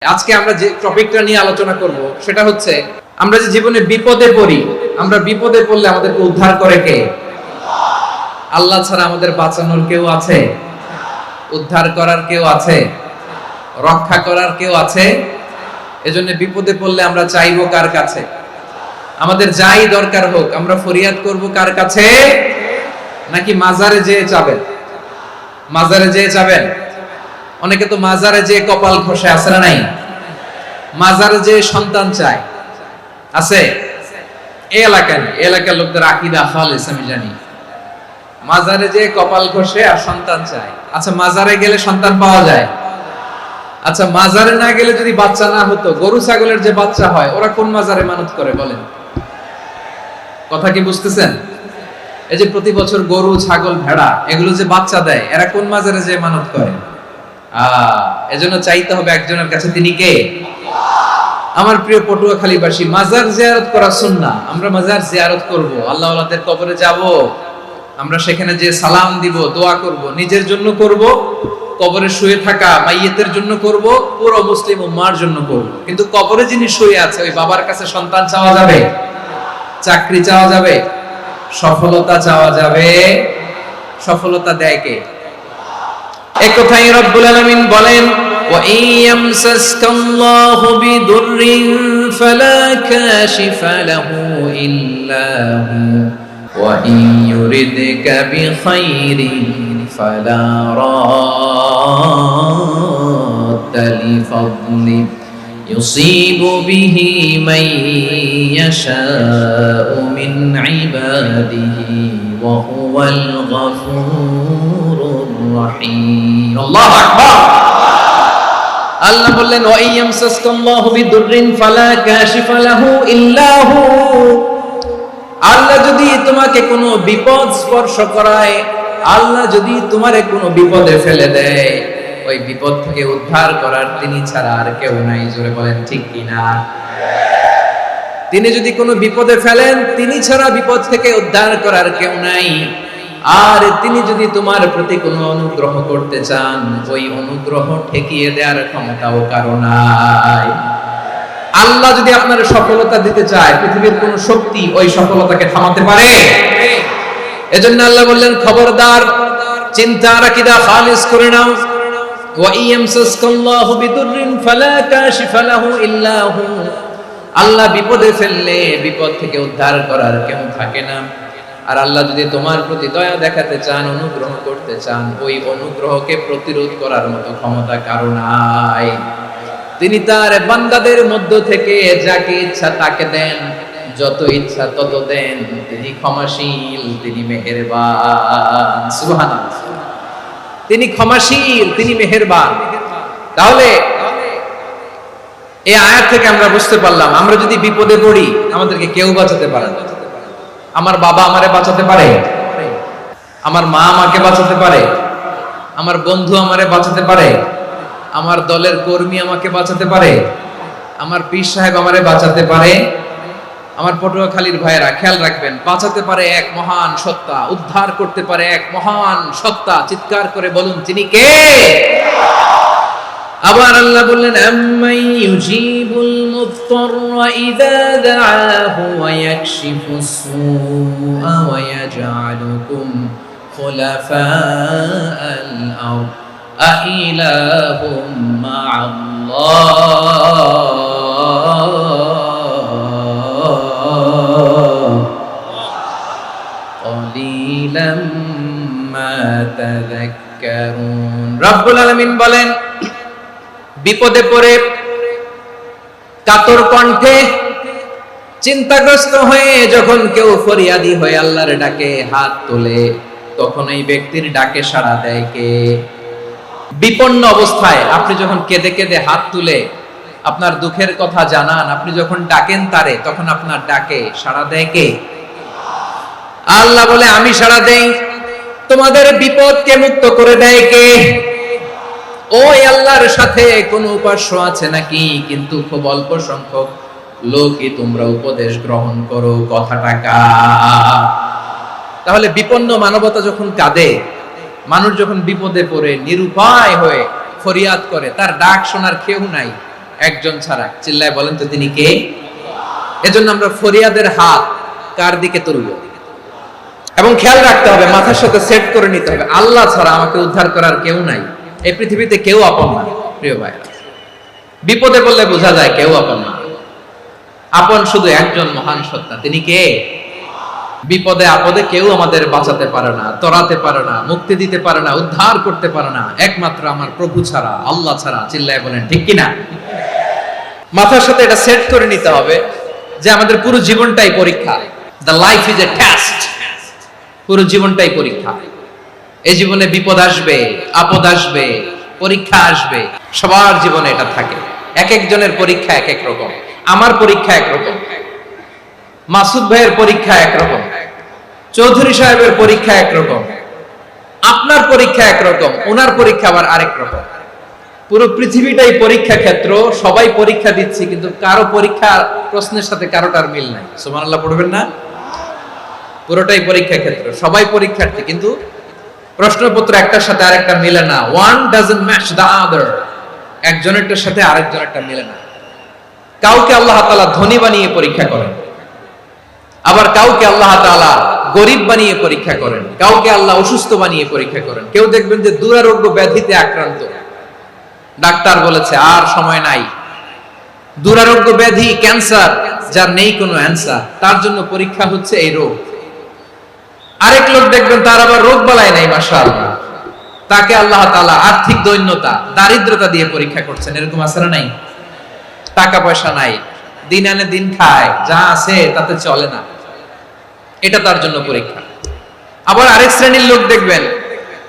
আজকে আমরা যে টপিকটা নিয়ে আলোচনা করব সেটা হচ্ছে আমরা যে জীবনে বিপদে পড়ি, আমরা বিপদে পড়লে আমাদেরকে উদ্ধার করে কে? আল্লাহ ছাড়া আমাদের বাঁচানোর কেউ আছে? উদ্ধার করার কেউ আছে? রক্ষা করার কেউ আছে? এজন্য বিপদে পড়লে আমরা চাইবো কার কাছে? আমাদের যাই দরকার হোক আমরা ফরিয়াদ করব কার কাছে? নাকি মাজারে যেয়ে চাবেন? মাজারে যেয়ে চাবেন? অনেকে তো মাজারে যে কপাল খসে, আছে না নাই? মাজারে যে সন্তান চায়, আছে? এই এলাকার লোকদের আকীদা খালিস আমি জানি। মাজারে যে কপাল খসে আর সন্তান চায়। আচ্ছা, মাজারে গেলে সন্তান পাওয়া যায়? আচ্ছা, মাজারে না গেলে যদি বাচ্চা না হতো, গরু ছাগলের যে বাচ্চা হয় ওরা কোন মাজারে মানত করে বলেন? কথা কি বুঝতেছেন? এই যে প্রতি বছর গরু ছাগল ভেড়া এগুলো যে বাচ্চা দেয়, এরা কোন মাজারে যে মানত করে? এজন্য চাইতে হবে একজনের কাছে, তিনি কে? আমার প্রিয় পটুয়াখালীবাসী, মাজার জিয়ারত করা সুন্নাহ। আমরা মাজার জিয়ারত করব, আল্লাহ ওয়ালাদের কবরে যাব, আমরা সেখানে যে সালাম দিব, দোয়া করব, নিজের জন্য করব, কবরে শুয়ে থাকা মাইয়েতের জন্য করব, পুরো মুসলিম উম্মাহর জন্য করব। কিন্তু কবরে যিনি শুয়ে আছে ওই বাবার কাছে সন্তান চাওয়া যাবে? চাকরি চাওয়া যাবে? সফলতা চাওয়া যাবে? সফলতা দেয় কে? এক কথাই রব্বুল আলামিন বলেন, ওয়া ইয়ামসাসকাল্লাহু বিদুররিন ফালা কাশিফা লাহু ইল্লা হু ওয়া ইয়ুরিদকা বিখাইরিন ফালা রাদ্দা লিফাদলি ইউসিবু বিহি মান ইয়াশাউ মিন ইবাদিহি ওয়া হুয়াল গফুরুর রহিম। আল্লাহু আকবার। আল্লাহ বললেন, ওয়া ইয়ামসাসকাল্লাহু বিদুররিন ফালা কাশিফা লাহু ইল্লা হু। আল্লাহ যদি তোমাকে কোনো বিপদ স্পর্শ করায়, আল্লাহ যদি তোমারে কোনো বিপদে ফেলে দেয়, ওই বিপদ থেকে উদ্ধার করার তিনি ছাড়া আর কেউ নাই। জোরে বলেন ঠিক কিনা? তিনি যদি কোনো বিপদে ফেলেন, তিনি ছাড়া বিপদ থেকে উদ্ধার করার কেউ নাই। আর তিনি যদি তোমার প্রতি কোনো অনুগ্রহ করতে চান, ওই অনুগ্রহ ঠেকিয়ে দেওয়ার ক্ষমতাও কারো নাই। আল্লাহ যদি আপনার সফলতা দিতে চায়, পৃথিবীর কোন শক্তি ওই সফলতাকে থামাতে পারে? এজন্য আল্লাহ বললেন, খবরদার, চিন্তার আকীদা খালিস করে নাও। ওয়া ইয়ামসাসকাল্লাহু বিদুররিন ফালা কাশিফা লাহু ইল্লা হু। আল্লাহ বিপদে ফেললে বিপদ থেকে উদ্ধার করার কেউ থাকে না। আর আল্লাহ যদি তোমার প্রতি দয়া দেখাতে চান, অনুগ্রহ করতে চান, ওই অনুগ্রহকে প্রতিরোধ করার মতো ক্ষমতা কারো নাই। তিনি তার বান্দাদের মধ্য থেকে যাকে ইচ্ছা তাকে দেন, যত ইচ্ছা তত দেন। তিনি ক্ষমাশীল, তিনি মেহেরবান। সুবহানাল্লাহ। তিনি ক্ষমাশীল, তিনি মেহেরবান। তাহলে এই আয়াত থেকে আমরা বুঝতে পারলাম, আমরা যদি বিপদে পড়ি আমাদেরকে কেউ বাঁচাতে পারে না। আমার বাবা আমারে বাঁচাতে পারে? আমার মা আমাকে বাঁচাতে পারে? আমার বন্ধু আমারে বাঁচাতে পারে? আমার দলের কর্মী আমাকে বাঁচাতে পারে? আমার পীর সাহেব আমারে বাঁচাতে পারে? আমার পটুয়াখালীর ভাইয়েরা খেয়াল রাখবেন, বাঁচাতে পারে এক মহান সত্তা, উদ্ধার করতে পারে এক মহান সত্তা। চিৎকার করে বলুন, তিনি কে? আবার আল্লাহ বললেন, আম্মাই ইউজিবুল মুত্তাররা ইযা দাআহু ওয়া ইয়াকশিফুস সুআ ওয়া ইয়াজআলুকুম খুলাফাআল আরদ আইলাহুম মা'আল্লাহ ক্বালিলাম মা তাযাক্কারুন। রব্বুল আলামিন বলেন, বিপদে পড়ে কাতর কণ্ঠে চিন্তাগ্রস্ত হয়ে যখন কেউ ফরিয়াদি হয়ে আল্লাহর ডাকে হাত তোলে, তখন এই ব্যক্তির ডাকে সাড়া দেয় কে? বিপন্ন অবস্থায় আপনি যখন কেঁদে কেঁদে হাত তুলে আপনার দুঃখের কথা জানান, আপনি যখন ডাকেন তারে, তখন আপনার ডাকে সাড়া দেয় কে? আল্লাহ বলে, আমি সাড়া দেই। তোমাদের বিপদকে মুক্ত করে দেয় কে? ওই আল্লাহর সাথে কোন উপাস্য আছে নাকি? কিন্তু খুব অল্প সংখ্যক লোকই তোমরা উপদেশ গ্রহণ করো। কথাটা কার? তাহলে বিপন্ন মানবতা যখন কাঁদে, মানুষ যখন বিপদে পড়ে নিরুপায় হয়ে ফরিয়াদ করে, তার ডাক শোনার কেউ নাই, একজন ছাড়া। চিল্লায় বলেন তো তিনি কে? এজন্য আমরা ফরিয়াদের হাত কার দিকে তুলব? এবং খেয়াল রাখতে হবে, মাথার সাথে সেট করে নিতে হবে, আল্লাহ ছাড়া আমাকে উদ্ধার করার কেউ নাই। এই পৃথিবীতে কেউ আপন না প্রিয় ভাইরা। বিপদে বললে বোঝা যায় কেউ আপন না। আপন শুধু একজন মহান সত্তা, তিনি কে? বিপদে আপদে কেউ আমাদের বাঁচাতে পারে না, তরাতে পারে না, মুক্তি দিতে পারে না, উদ্ধার করতে পারে না, একমাত্র আমার প্রভু ছাড়া, আল্লাহ ছাড়া। চিল্লায় বলেন ঠিক কিনা? মাথার সাথে এটা সেট করে নিতে হবে যে আমাদের পুরো জীবনটাই পরীক্ষা। The life is a test. পুরো জীবনটাই পরীক্ষা। এই জীবনে বিপদ আসবে, আপদ আসবে, পরীক্ষা আসবে, সবার জীবনে এটা থাকে। এক একজনের পরীক্ষা এক এক রকম। আমার পরীক্ষা একরকম, মাসুদ ভাইয়ের পরীক্ষা একরকম, চৌধুরী সাহেবের পরীক্ষা একরকম, আপনার পরীক্ষা একরকম, ওনার পরীক্ষা আবার আরেক রকম। পুরো পৃথিবীটাই পরীক্ষা ক্ষেত্র, সবাই পরীক্ষা দিচ্ছি, কিন্তু কারো পরীক্ষা প্রশ্নের সাথে কারোটার মিল নাই। সুবহানাল্লাহ পড়বেন না? পুরোটাই পরীক্ষা ক্ষেত্র, সবাই পরীক্ষার্থী, কিন্তু প্রশ্নপত্র একটার সাথে আরেকটা মিলে না। One doesn't match the other. একজনেরটার সাথে আরেকজনেরটা মিলে না। কাউকে আল্লাহ তাআলা ধনী বানিয়ে পরীক্ষা করেন, আবার কাউকে আল্লাহ তাআলা গরিব বানিয়ে পরীক্ষা করেন, কাউকে আল্লাহ অসুস্থ বানিয়ে পরীক্ষা করেন। কেউ দেখবেন যে দুরারোগ্য ব্যাধিতে আক্রান্ত, ডাক্তার বলেছে আর সময় নাই, দুরারোগ্য ব্যাধি, ক্যান্সার, যার নেই কোনো অ্যান্সার, তার জন্য পরীক্ষা হচ্ছে এই রোগ। আরেক লোক দেখবেন তার আবার রোগ বালাই নাই, মাশাআল্লাহ, তাকে আল্লাহ তাআলা আর্থিক দৈন্যতা, দারিদ্রতা দিয়ে পরীক্ষা করছেন। এরকম আছে না নাই? টাকা পয়সা নাই, দিন আনে দিন খায়, যা আছে তাতে চলে না, এটা তার জন্য পরীক্ষা। আবার আরেক শ্রেণীর লোক দেখবেন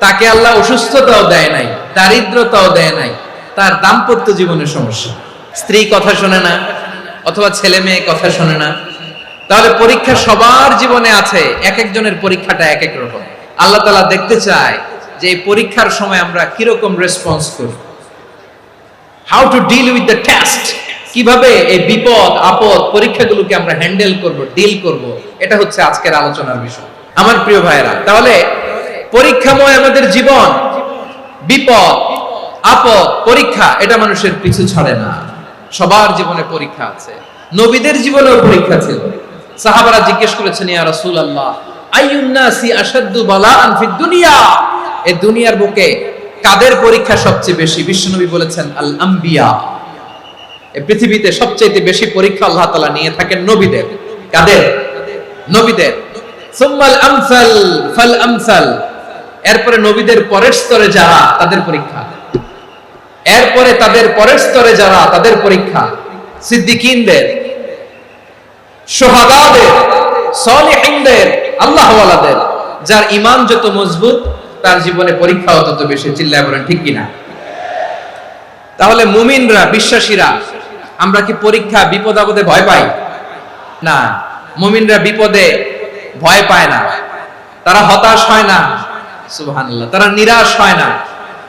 তাকে আল্লাহ অসুস্থতাও দেয় নাই, দারিদ্রতাও দেয় নাই, তার দাম্পত্য জীবনের সমস্যা, স্ত্রী কথা শোনে না, অথবা ছেলে মেয়ে কথা শোনে না। তাহলে পরীক্ষা সবার জীবনে আছে, এক একজনের পরীক্ষাটা এক এক রকম। আল্লাহ তাআলা দেখতে চায় যে এই পরীক্ষার সময় আমরা কিরকম রেসপন্স করি, how to deal with the test, কিভাবে এই বিপদ আপদ পরীক্ষাগুলোকে আমরা হ্যান্ডেল করব, ডিল করব, এটা হচ্ছে আজকের আলোচনার বিষয় আমার প্রিয় ভাইয়েরা। তাহলে পরীক্ষাময় আমাদের জীবন, বিপদ আপদ পরীক্ষা, এটা মানুষের পিছু ছাড়ে না। সবার জীবনে পরীক্ষা আছে, নবীদের জীবনেও পরীক্ষা ছিল। সাহাবারা জিজ্ঞেস করেছেন, ইয়া রাসূলুল্লাহ, আইয়ুন নাসি আশাদ্দু বালাআন ফিদ দুনিয়া, এই দুনিয়ার বুকে কাদের পরীক্ষা সবচেয়ে বেশি? বিশ্বনবী বলেছেন, আল আম্বিয়া। এই পৃথিবীতে সবচেয়ে বেশি পরীক্ষা আল্লাহ তাআলা নিয়ে থাকেন নবীদের। কাদের? নবীদের। সুম্মাল আমসাল ফাল আমসাল, এরপরে নবীদের পরের স্তরে যারা, তাদের পরীক্ষা। এরপরে তাদের পরের স্তরে যারা, তাদের পরীক্ষা। সিদ্দিকীনদের, শুহাদাদের, সালিহিনদের, আল্লাহওয়ালাদের। যার ঈমান যত মজবুত, তার জীবনে পরীক্ষাও তত বেশি। চিল্লায় বলেন ঠিক কিনা? তাহলে মুমিনরা, বিশ্বাসীরা, আমরা কি পরীক্ষা বিপদ আপদে ভয় পাই? না, মুমিনরা বিপদে ভয় পায় না, তারা হতাশ হয় না, সুবহানাল্লাহ, তারা নিরাশ হয় না।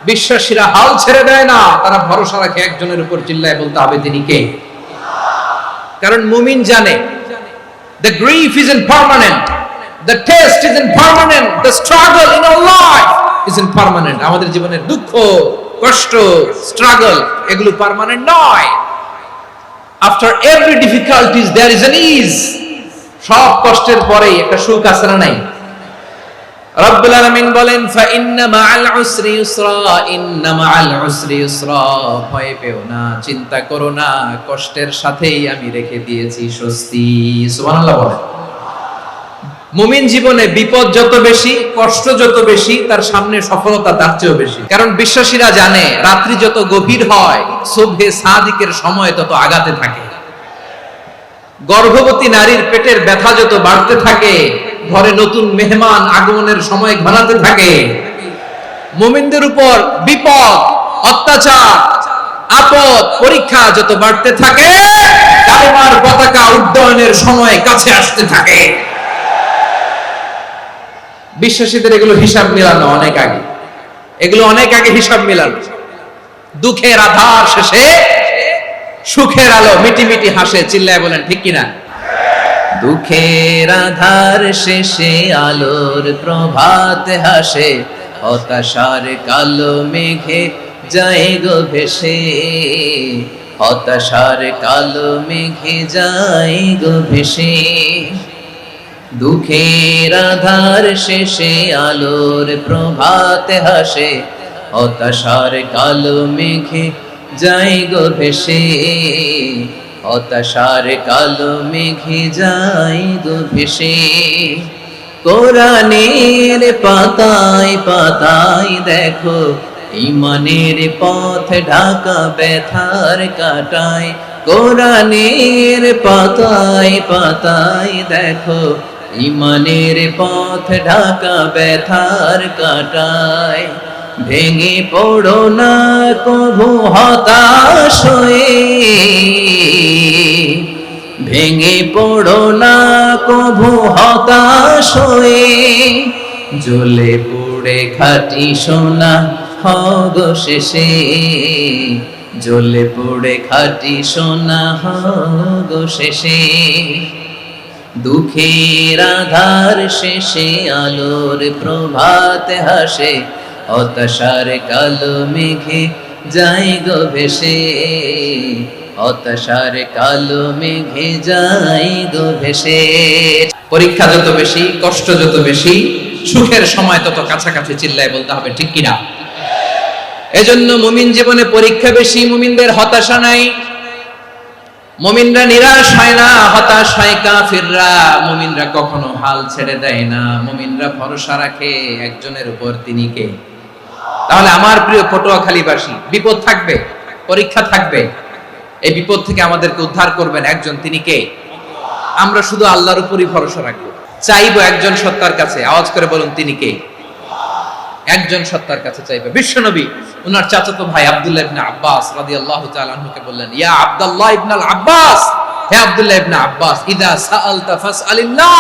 বিশ্বাসীরা হাল ছেড়ে দেয় না, তারা ভরসা রাখে একজনের উপর। চিল্লায় বলতে হবে তিনি কে? কারণ মুমিন জানে the grief isn't permanent, the test isn't permanent, the struggle in our life isn't permanent. আমাদের জীবনের দুঃখ, কষ্ট, স্ট্রাগল, এগুলো পার্মানেন্ট নয়। after every difficulties there is an ease. সব কষ্টের পরেই একটা সুখ আছে না নাই? রব্বুল আলামিন বলেন, ফা ইন্না মাআল উসরি ইউসরা, ইন্না মাআল উসরি ইউসরা, ভয় পেও না, চিন্তা করো না, কষ্টের সাথেই আমি রেখে দিয়েছি স্বস্তি। সুবহানাল্লাহ বলেন। মুমিন জীবনে বিপদ যত বেশি, কষ্ট যত বেশি, তার সামনে সফলতা তার চেয়েও বেশি। কারণ বিশ্বাসীরা জানে রাত্রি যত গভীর হয়, সুবহে সাদিকের সময় তত আগাতে থাকে। গর্ভবতী নারীর পেটের ব্যথা যত বাড়তে থাকে, ঘরে নতুন মেহমান আগমনের সময় ঘনাতে থাকে। মুমিনদের উপর বিপদ, অত্যাচার, আপদ, পরীক্ষা যত বাড়তে থাকে, কালেমার পতাকা উড্ডয়নের সময় কাছে আসতে থাকে। বিশ্বাসীদের এগুলো হিসাব মেলানো অনেক আগে, এগুলো অনেক আগে হিসাব মেলানো। দুঃখের আধার শেষে সুখের আলো মিটি মিটি হাসে। চিল্লায় বলেন ঠিক কিনা? দুঃখের আধার শেষে আলোর প্রভাত হাসে, হতাশার কালো মেঘে যায় গো ভেসে, হতাশার কালো মেঘে যায় গো ভেসে, দুঃখের আধার শেষে আলোর প্রভাতে হাসে, হতাশার কালো মেঘে যায় গো ভেসে, হতাশার কালো মেঘে যায় গো ভেসে। কোরআনের পাতায় পাতায় দেখো ঈমানের পথ ঢাকা ব্যথার কাটায়, কোরআনের পাতায় পাতায় দেখো ঈমানের পথ ঢাকা ব্যথার কাটায়। ভেঙে পড়ো না কভু হতাশ হয়ে, ভেঙে পড়ো না কভু হতাশ হয়ে, জ্বলে পুড়ে খাঁটি সোনা হগো শেষে, জ্বলে পুড়ে খাঁটি সোনা হগো শেষে। দুঃখের আধার শেষে আলোর প্রভাত হাসে, হতাশার কালো মেঘে যায় গো ভেসে, হতাশার কালো মেঘে যায় গো ভেসে। পরীক্ষা যত বেশি, কষ্ট যত বেশি, সুখের সময় তত কাছাকাছি, চিল্লায় বলতে হবে ঠিক কিনা। এজন্য মুমিন জীবনে পরীক্ষা বেশি, মুমিনদের হতাশা নাই। মুমিনরা নিরাশ হয় না, হতাশ হয় কাফিররা। মুমিনরা কখনো হাল ছেড়ে দেয় না, মুমিনরা ভরসা রাখে একজনের উপর, তিনি কে? তাহলে আমার প্রিয় পটুয়াখালীবাসী, বিপদ থাকবে, পরীক্ষা থাকবে, এই বিপদ থেকে আমাদেরকে উদ্ধার করবেন একজন, তিনি কে? আমরা শুধু আল্লাহর উপরই ভরসা রাখবো, চাইবো একজন সত্তার কাছে। আওয়াজ করে বলুন, তিনি কে? একজন সত্তার কাছে চাইবে। বিশ্বনবী ওনার চাচাতো ভাই আব্দুল্লাহ ইবনে আব্বাস রাদিয়াল্লাহু তাআলা আনহুকে বললেন, ইয়া আব্দুল্লাহ ইবনুল আব্বাস, হে আব্দুল্লাহ ইবনে আব্বাস, ইদা সাআলতা ফাসআলিল্লাহ,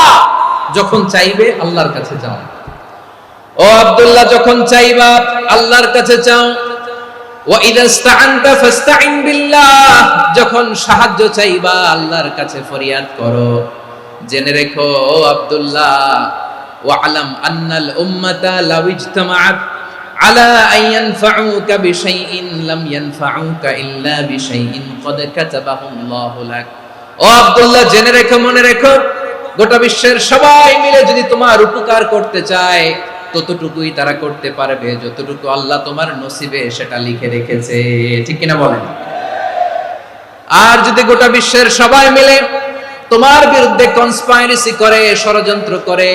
যখন চাইবে আল্লাহর কাছে যাও। ও আব্দুল্লাহ, যখন চাইবা আল্লাহর কাছে চাও। ওয়া ইদা ইসতাআনতা ফাসতাইন বিল্লাহ, যখন সাহায্য চাইবা আল্লাহর কাছে ফরিয়াদ করো। জেনে রেখো ও আব্দুল্লাহ, ওয়া'লাম আন্নাল উম্মাতা লাউ ইজতামাআত আলা আন ইয়ানফাউকা বিশাইইন লাম ইয়ানফাউকা ইল্লা বিশাইইন ক্বাদ কাতাবাহু আল্লাহু লাক। ও আব্দুল্লাহ, জেনে রেখো, মনে রেখো, গোটা বিশ্বের সবাই মিলে যদি তোমার উপকার করতে চায়, ততটুকুই তারা করতে পারবে যতটুকু আল্লাহ তোমার নসিবে সেটা লিখে রেখেছে। ঠিক কিনা বলেন? আর যদি গোটা বিশ্বের সবাই মিলে তোমার বিরুদ্ধে কনস্পাইরেসি করে, ষড়যন্ত্র করে,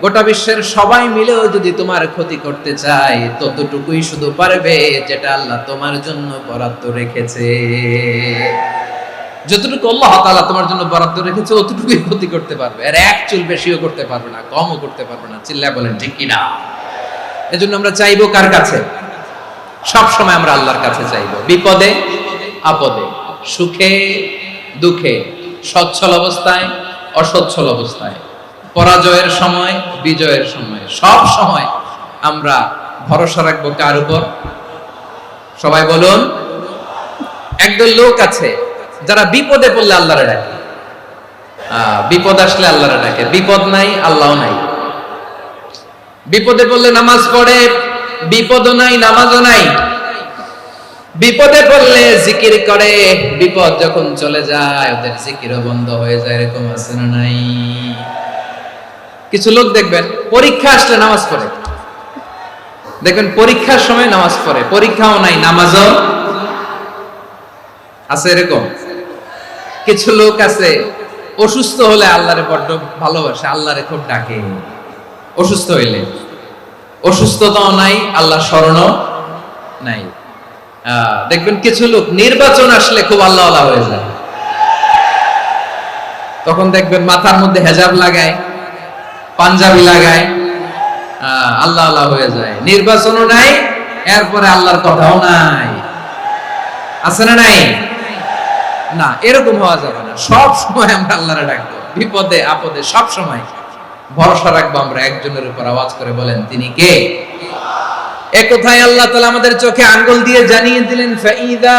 গোটা বিশ্বের সবাই মিলেও যদি তোমার ক্ষতি করতে চায়, ততটুকুই শুধু পারবে যেটা আল্লাহ তোমার জন্য বরাদ্দ রেখেছে। যতটুকু আল্লাহ তাআলা তোমার জন্য বরাদ্দ রেখেছে অতটুকুই ক্ষতি করতে পারবে, আর এক চুল বেশিও করতে পারবে না, কমও করতে পারবে না। চিল্লায় বলেন ঠিক কিনা। এজন্য আমরা চাইবো কার কাছে? সব সময় আমরা আল্লাহর কাছে চাইবো, বিপদে আপদে, সুখে দুঃখে, সচ্ছল অবস্থায় অসচ্ছল অবস্থায়, পরাজয়ের সময় বিজয়ের সময়, সব সময় আমরা ভরসা রাখবো কার উপর? সবাই বলুন। একদল লোক আছে যারা বিপদে পড়লে আল্লাহরে ডাকে, বিপদ আসলে আল্লাহরে ডাকে, বিপদ নাই আল্লাহ নাই। বিপদে পড়লে নামাজ পড়ে, বিপদও নাই নামাজও নাই। বিপদে পড়লে জিকির করে, বিপদ যখন চলে যায় ওদের জিকিরও বন্ধ হয়ে যায়। এরকম আছে না নাই? কিছু লোক দেখবেন পরীক্ষা আসলে নামাজ পড়ে, দেখবেন পরীক্ষার সময় নামাজ পড়ে, পরীক্ষাও নাই নামাজও আছে। এরকম কিছু লোক আছে অসুস্থ হলে আল্লাহরে বড্ড ভালোবাসে, আল্লাহরে খুব ডাকে। অসুস্থ হইলে অসুস্থতাও নাই, আল্লাহ স্মরণও নাই। দেখবেন কিছু লোক নির্বাচন আসলে খুব আল্লাহওয়ালা হয়ে যায়, তখন দেখবেন মাথার মধ্যে হেজাব লাগায়, পাঞ্জাবি লাগায়, আল্লাহওয়ালা হয়ে যায়। নির্বাচনও নাই, এরপরে আল্লাহর কথাও নাই। আছে না নাই? না, এরকম হওয়া যাবে না। সব সময় আমরা আল্লাহরে ডাকবো, বিপদে আপদে সব সময় ভরসা রাখবো আমরা একজনের উপর। আওয়াজ করে বলেন, তিনি কে? একথায় আল্লাহ তাআলা আমাদের চোখে আঙ্গুল দিয়ে জানিয়ে দিলেন, ফাইদা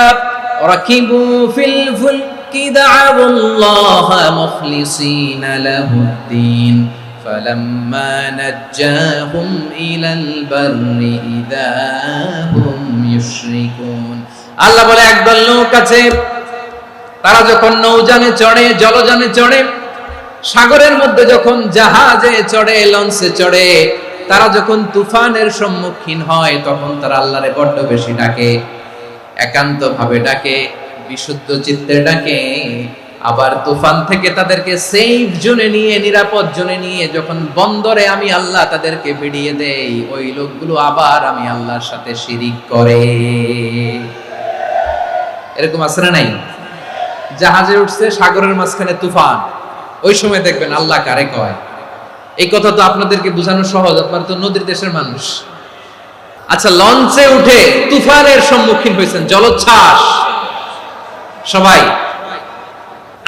রাকিবু ফিল ফুলকি দা'আবুল্লাহ মুখলিসিনা লাহুদ্দিন ফালাম্মা নাজ্জাহুম ইলাল বাররি ইযা হুম ইউশরিকুন। আল্লাহ বলে একদল লোক আছে, তারা যখন নৌযানে চড়ে, জলযানে চড়ে, সাগরের মধ্যে যখন জাহাজে চড়ে, লঞ্চে চড়ে, তারা যখন তুফানের সম্মুখীন হয় তখন তারা আল্লাহরে বড্ড বেশি ডাকে, একান্ত ভাবে ডাকে, বিশুদ্ধ চিত্তে ডাকে। আবার তুফান থেকে তাদেরকে সেফ জোনে নিয়ে, নিরাপদ জোনে নিয়ে যখন বন্দরে আমি আল্লাহ তাদেরকে ভিড়িয়ে দেই, ওই লোকগুলো আবার আমি আল্লাহর সাথে শিরিক করে। এরকম আছে না নাই? জাহাজে উঠছে, সাগরের মাঝখানে তুফান, ওই সময় দেখবেন আল্লাহ কারে কয়। এই কথা তো আপনাদেরকে বোঝানো সহজ, আপনারা তো নদীর দেশের মানুষ। আচ্ছা, লঞ্চে উঠে তুফানের সম্মুখীন হয়েছেন, জলোচ্ছ্বাস, সবাই,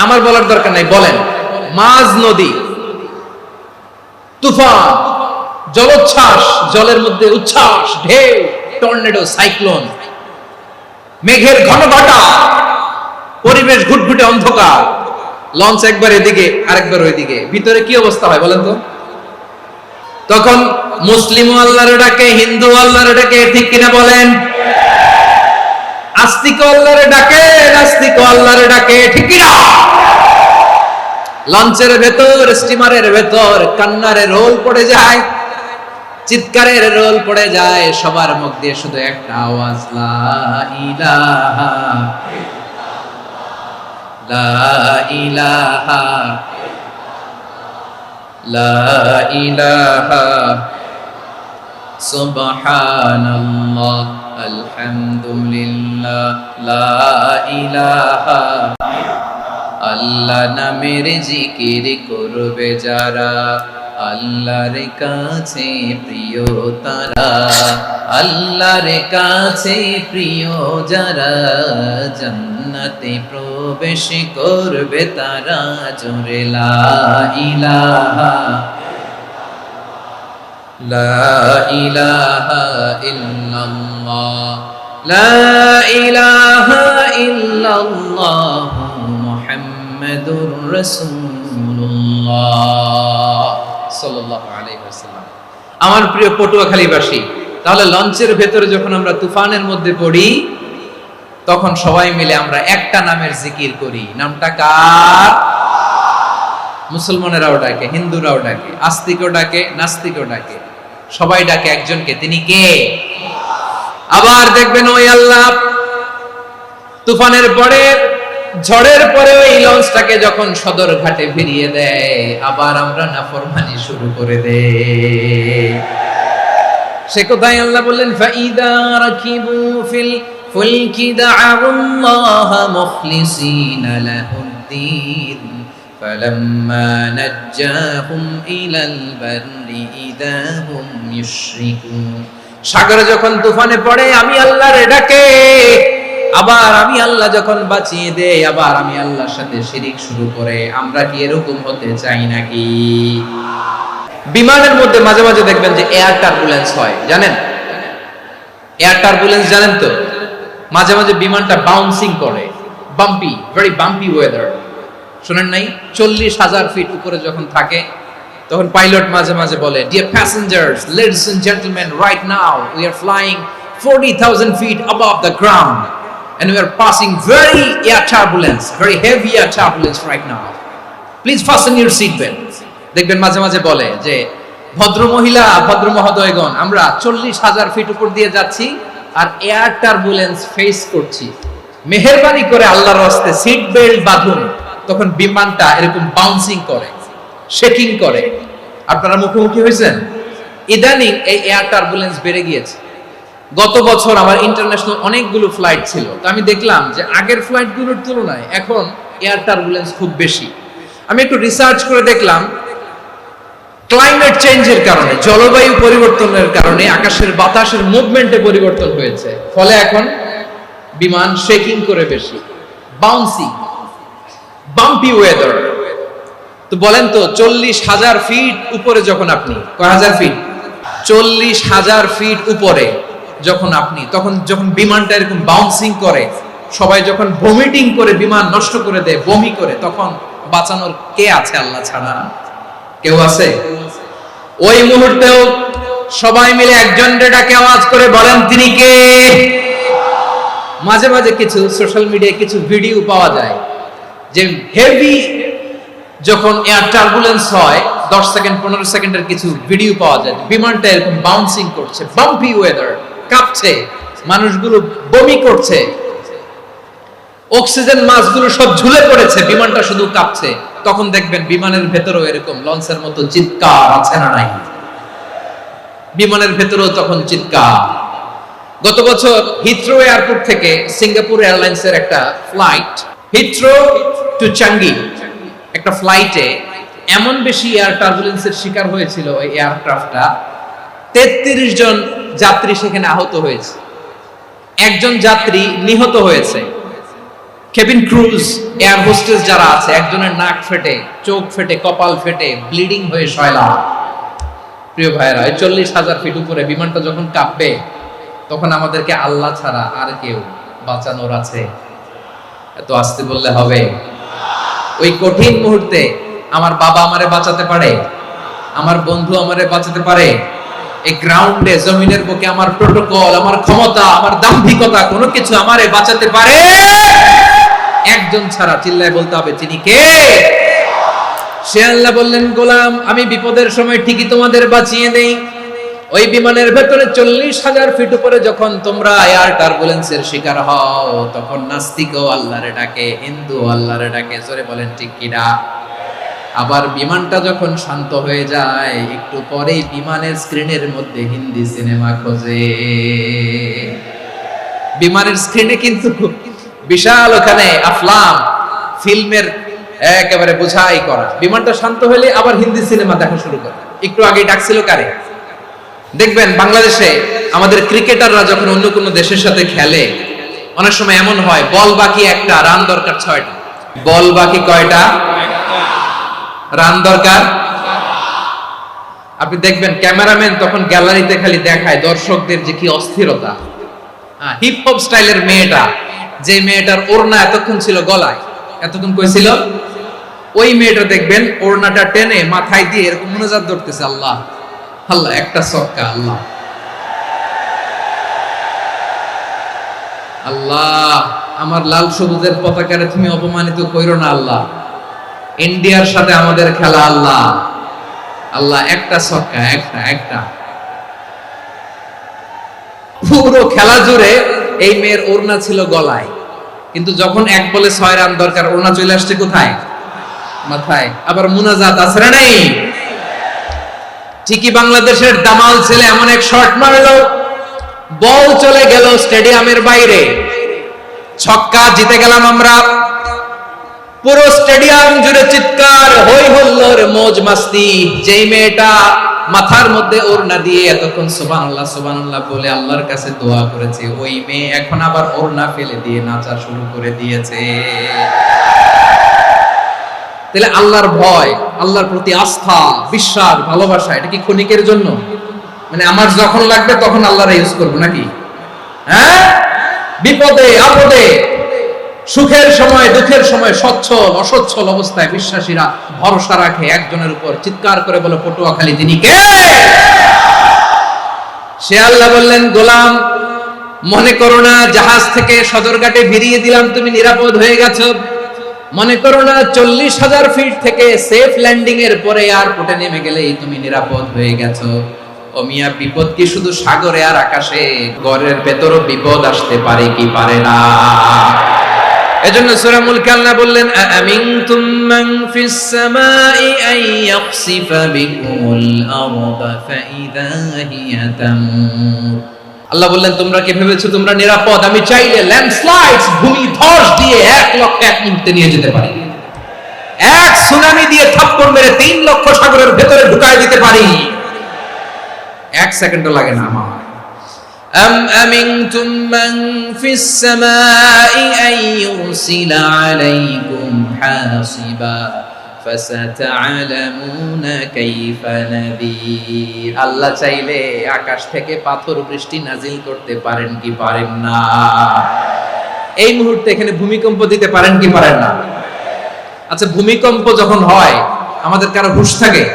আমার বলার দরকার নাই, বলেন, মাঝ নদী, তুফান, জলোচ্ছ্বাস, জলের মধ্যে উচ্ছ্বাস, ঢেউ, টর্নেডো, সাইক্লোন, মেঘের ঘনঘটা, পরিবেশ ঘুটঘুটে অন্ধকার, লঞ্চ একবার এদিকে আরেকবার ওইদিকে, ভিতরে কি অবস্থা হয় বলেন তো? তখন মুসলিম আল্লাহর ডাকে, হিন্দু আল্লাহর ডাকে, ঠিক কিনা বলেন? আস্তিক আল্লাহর ডাকে, নাস্তিক আল্লাহর ডাকে, ঠিক কিনা? লঞ্চের ভেতর, স্টিমারের ভেতর কান্নারে রোল পড়ে যায়, চিৎকারের রোল পড়ে যায়, সবার মুখ দিয়ে শুধু একটা আওয়াজ, লা ইলাহা লা ইলাহা লা ইলাহা সুবহানাল্লাহ আলহামদুলিল্লাহ লা ইলাহা। আল্লাহ নামের জিকির করবে যারা, আল্লাহর কাছে প্রিয় তারা, আল্লাহর কাছে প্রিয় যারা, জান্নাতে প্রবেশ করবে তারা, জোরে লা ইলাহা লা ইলাহা ইল্লাল্লাহ লা ইলাহা ইল্লাল্লাহ মুহাম্মাদুর রাসূলুল্লাহ সাল্লাল্লাহু আলাইহি ওয়াসাল্লাম। আমার প্রিয় পটুয়াখালীবাসী, তাহলে লঞ্চের ভেতরে যখন আমরা তুফানের মধ্যে পড়ি, তখন সবাই মিলে আমরা একটা নামের জিকির করি। নামটা কার? মুসলমানেরাও ডাকে, হিন্দুরাও ডাকে, আস্তিকও ডাকে, নাস্তিকও ডাকে, সবাই ডাকে একজনকে, তিনি কে? আবার দেখবেন ওই আল্লাহ তুফানের পরে, ঝড়ের পরে ওই লঞ্চটাকে যখন সদর ঘাটে ফিরিয়ে দেয়, আবার আমরা নাফরমানি শুরু করে দেই। সে কোথায় আল্লাহ বললেন, ফাইদা রাকিবু ফিল ফুলকি দা'আল্লাহ মুখলিসিনা লাহুদ্দিন ফালাম্মা নাজ্জাহুম ইলাল বাররি ইযা হুম ইউশরিকুন। সাগরে যখন তুফানে পড়ে আমি আল্লাহর ডাকে, আবার আমি আল্লাহ যখন বাঁচিয়ে দেই, আবার আমি আল্লাহর সাথে শিরিক শুরু করে। আমরা কি এরকম হতে চাই নাকি? বিমানের মধ্যে মাঝে মাঝে দেখবেন যে এয়ার টার্বুলেন্স হয়, জানেন? এয়ার টার্বুলেন্স জানেন তো? মাঝে মাঝে বিমানটা বাউন্সিং করে, বাম্পি, ভেরি বাম্পি ওয়েদার। শুনেন নাই? 40,000 ফিট উপরে যখন থাকে, তখন পাইলট মাঝে মাঝে বলে, dear passengers, ladies and gentleman, right now we are flying 40,000 feet above the ground and we are passing very air turbulence, very heavy air turbulence right now. Please fasten your seat belts. দেখবেন মাঝে মাঝে বলে যে, ভদ্র মহিলা, ভদ্র মহোদয়গণ, আমরা 40,000 ফিট উপর দিয়ে যাচ্ছি আর এয়ার টার্বুলেন্স ফেস করছি, মেহেরবানি করে আল্লাহর রাস্তে সিট বেল্ট বাঁধুন। তখন বিমানটা এরকম বাউন্সিং করে, শেকিং করে। আপনারা মুখোমুখি হয়েছেন? ইদানিং এই এয়ার টার্বুলেন্স বেড়ে গিয়েছে। গত বছর আমার ইন্টারন্যাশনাল অনেকগুলো ফ্লাইট ছিল, তো আমি দেখলাম যে আগের ফ্লাইটগুলোর তুলনায় এখন এয়ার টার্বুলেন্স খুব বেশি। আমি একটু রিসার্চ করে দেখলাম, ক্লাইমেট চেঞ্জের কারণে, জলবায়ু পরিবর্তনের কারণে আকাশের বাতাসের মুভমেন্টে পরিবর্তন হয়েছে, ফলে এখন বিমান শেকিং করে বেশি, বাউন্সিং, বাম্পি ওয়েদার। তো বলেন তো, 40,000 ফিট উপরে যখন আপনি, কয় হাজার ফিট? 40,000 ফিট উপরে যখন আপনি, তখন যখন বিমানটা এরকম বাউন্সিং করে, সবাই যখন ভমিটিং করে বিমান নষ্ট করে দেয়, বমি করে, তখন বাঁচানোর কে আছে আল্লাহ ছাড়া? কেউ আছে? ওই মুহূর্তেও সবাই মিলে একজন ডাকে আওয়াজ করে বলেন, তিনি কে? মাঝে মাঝে কিছু সোশ্যাল মিডিয়ায় কিছু ভিডিও পাওয়া যায় যে হেভি যখন এয়ার টার্বুলেন্স হয় 10 সেকেন্ড 15 সেকেন্ডের কিছু ভিডিও পাওয়া যায় বিমানটা এরকম বাউন্সিং করছে, বাম্পি ওয়েদার, কাঁপছে, মানুষগুলো বমি করছে, অক্সিজেন মাস্কগুলো সব ঝুলে পড়েছে, বিমানটা শুধু কাঁপছে। তখন দেখবেন বিমানের ভেতরেও এরকম লঞ্চের মতো চিৎকার আছে না নাই? বিমানের ভেতরেও তখন চিৎকার। গত বছর হিথ্রো এয়ারপোর্ট থেকে সিঙ্গাপুর এয়ারলাইন্সের একটা ফ্লাইট হিথ্রো টু চাঙ্গি একটা ফ্লাইটে এমন বেশি এয়ার টার্বুলেন্সের শিকার হয়েছিল ওই এয়ারক্রাফটটা, 33 জন যাত্রী সেখানে আহত হয়েছে, একজন যাত্রী নিহত হয়েছে। কেবিন ক্রুজ এয়ার হোস্টেস যারা আছে একজনের নাক ফেটে, চোখ ফেটে, কপাল ফেটে ব্লিডিং হয়ে শয়লা। প্রিয় ভাইরা, 40,000 ফিট উপরে বিমানটা যখন কাঁপবে তখন আমাদেরকে আল্লাহ ছাড়া আর কেউ বাঁচানোর আছে? এত আসতে বললে হবে? ওই কঠিন মুহূর্তে আমার বাবা আমারে বাঁচাতে পারে, আমার বন্ধু আমারে বাঁচাতে পারে? এই গ্রাউন্ডে জমিনের বুকে আমার প্রোটোকল, আমার ক্ষমতা, আমার দাম্ভিকতা কোনো কিছু আমারে বাঁচাতে পারে? একজন ছাড়া, চিল্লায় বলতে হবে তিনি কে? সে আল্লাহ বললেন, গোলাম আমি বিপদের সময় ঠিকই তোমাদের বাঁচিয়ে দেই। ওই বিমানের ভেতরে 40,000 ফিট উপরে যখন তোমরা এয়ার টার্বুলেন্সের শিকার হও তখন নাস্তিকও আল্লাহরে ডাকে, হিন্দু আল্লাহরে ডাকে, জোরে বলেন ঠিক কিনা? আবার বিমানটা যখন শান্ত হয়ে যায় একটু পরেই বিমানের স্ক্রিনের মধ্যে হিন্দি সিনেমা খোঁজে। বিমানের স্ক্রিনে কিন্তু বিশাল ওখানে আফলাম ফিল্মের একেবারে বোঝাই করা। বিমানটা শান্ত হলে আবার হিন্দি সিনেমা দেখা শুরু করে। একটু আগে ডাকছিল কারে? দেখবেন বাংলাদেশে আমাদের ক্রিকেটাররা যখন অন্য কোনো দেশের সাথে খেলে অনেক সময় এমন হয় বল বাকি একটা, রান দরকার 6টা। বল বাকি কয়টা? রান দরকার। আপনি দেখবেন ক্যামেরাম্যান তখন গ্যালারিতে খালি দেখায় দর্শকদের যে কি অস্থিরতা। হিপ হপ স্টাইলের মেয়েটা, যে মেয়েটার ওড়না এতক্ষণ ছিল গলায়, এতক্ষণ কই ছিল, ওই মেয়েটা দেখবেন ওড়নাটা টেনে মাথায় দিয়ে এরকম মুনাজাত ধরতেছে, আল্লাহ আল্লাহ, একটা সক্কা, আল্লাহ আল্লাহ আমার লাল সবুজের পতাকারে তুমি অপমানিত কইরো না আল্লাহ, ইন্ডিয়ার সাথে আমাদের খেলা, আল্লাহ আল্লাহ, একটা সক্কা, একটা। পুরো খেলা জুড়ে এই মেয়ের ওড়না ছিল গলায়, কিন্তু যখন 1 বলে 6 রান দরকার ওড়না চলে আসছে কোথায়? মাথায়। আবার মুনাজাত আছে না নেই? ঠিকই বাংলাদেশের দামাল ছেলে এমন এক শট মারলো, বল চলে গেল স্টেডিয়ামের বাইরে, ছক্কা, জিতে গেলাম আমরা। পুরো স্টেডিয়াম জুড়ে চিৎকার, হই হুল্লোড়, মौज মাস্তি। যেই মেয়েটা মাথার মধ্যে ওড়না দিয়ে এতক্ষণ সুবহানাল্লাহ সুবহানাল্লাহ বলে আল্লাহর কাছে দোয়া করেছে, ওই মেয়ে এখন আবার ওড়না ফেলে দিয়ে নাচা শুরু করে দিয়েছে। তাহলে আল্লাহর ভয়, আল্লাহর প্রতি আস্থা, বিশ্বাস, ভালোবাসা, এটা কি ক্ষণিকের জন্য? মানে আমার যখন লাগবে তখন আল্লাহর ইউজ করব নাকি? হ্যাঁ, বিপদে আপদে, সুখের সময় দুঃখের সময়, সচ্ছল অসচ্ছল অবস্থায় বিশ্বাসীরা ভরসা রাখে একজনের উপর। চিৎকার করে বলো পটুয়াখালী তিনি কে? সে আল্লাহ বললেন, গোলাম মনে করো না জাহাজ থেকে সদরঘাটে ভিড়িয়ে দিলাম তুমি নিরাপদ হয়ে গেছো, মনে করো না 40,000 ফিট থেকে সেফ ল্যান্ডিং এর পরে এয়ারপোর্টে নেমে গেলেই তুমি নিরাপদ হয়ে গেছো। ও মিয়া, বিপদ কি শুধু সাগরে আর আকাশে? ঘরের ভেতরও বিপদ আসতে পারে কি পারে না? এজন্য সূরা মুলকে আল্লাহ বললেন, আমিনতুম মান ফিস সামাই আন ইয়াখসিফা বিকুমুল আরদা ফাইদা হিয়া তামুর। আল্লাহ বললেন, তোমরা কি ভেবেছো তোমরা নিরাপদ? আমি চাইলে ল্যান্ডস্লাইডস, ভূমি ধস দিয়ে 1 লক্ষ 1 মুহূর্তে নিয়ে যেতে পারি। এক সুনামি দিয়ে থাপ্পড় মেরে 3 লক্ষ সাগরের ভেতরে ঢুকায় দিতে পারি, 1 সেকেন্ডও লাগে না আমার। أم أمنتم من في السماء أن يرسل عليكم حاصبا فستعلمون كيف نذير। আল্লাহ চাইলে আকাশ থেকে পাথর বৃষ্টি নাজিল করতে পারেন কি পারেন না? এই মুহূর্তে এখানে ভূমিকম্প দিতে পারেন কি পারেন না? আচ্ছা, ভূমিকম্প যখন হয় আমাদের কারো হুঁশ থাকে?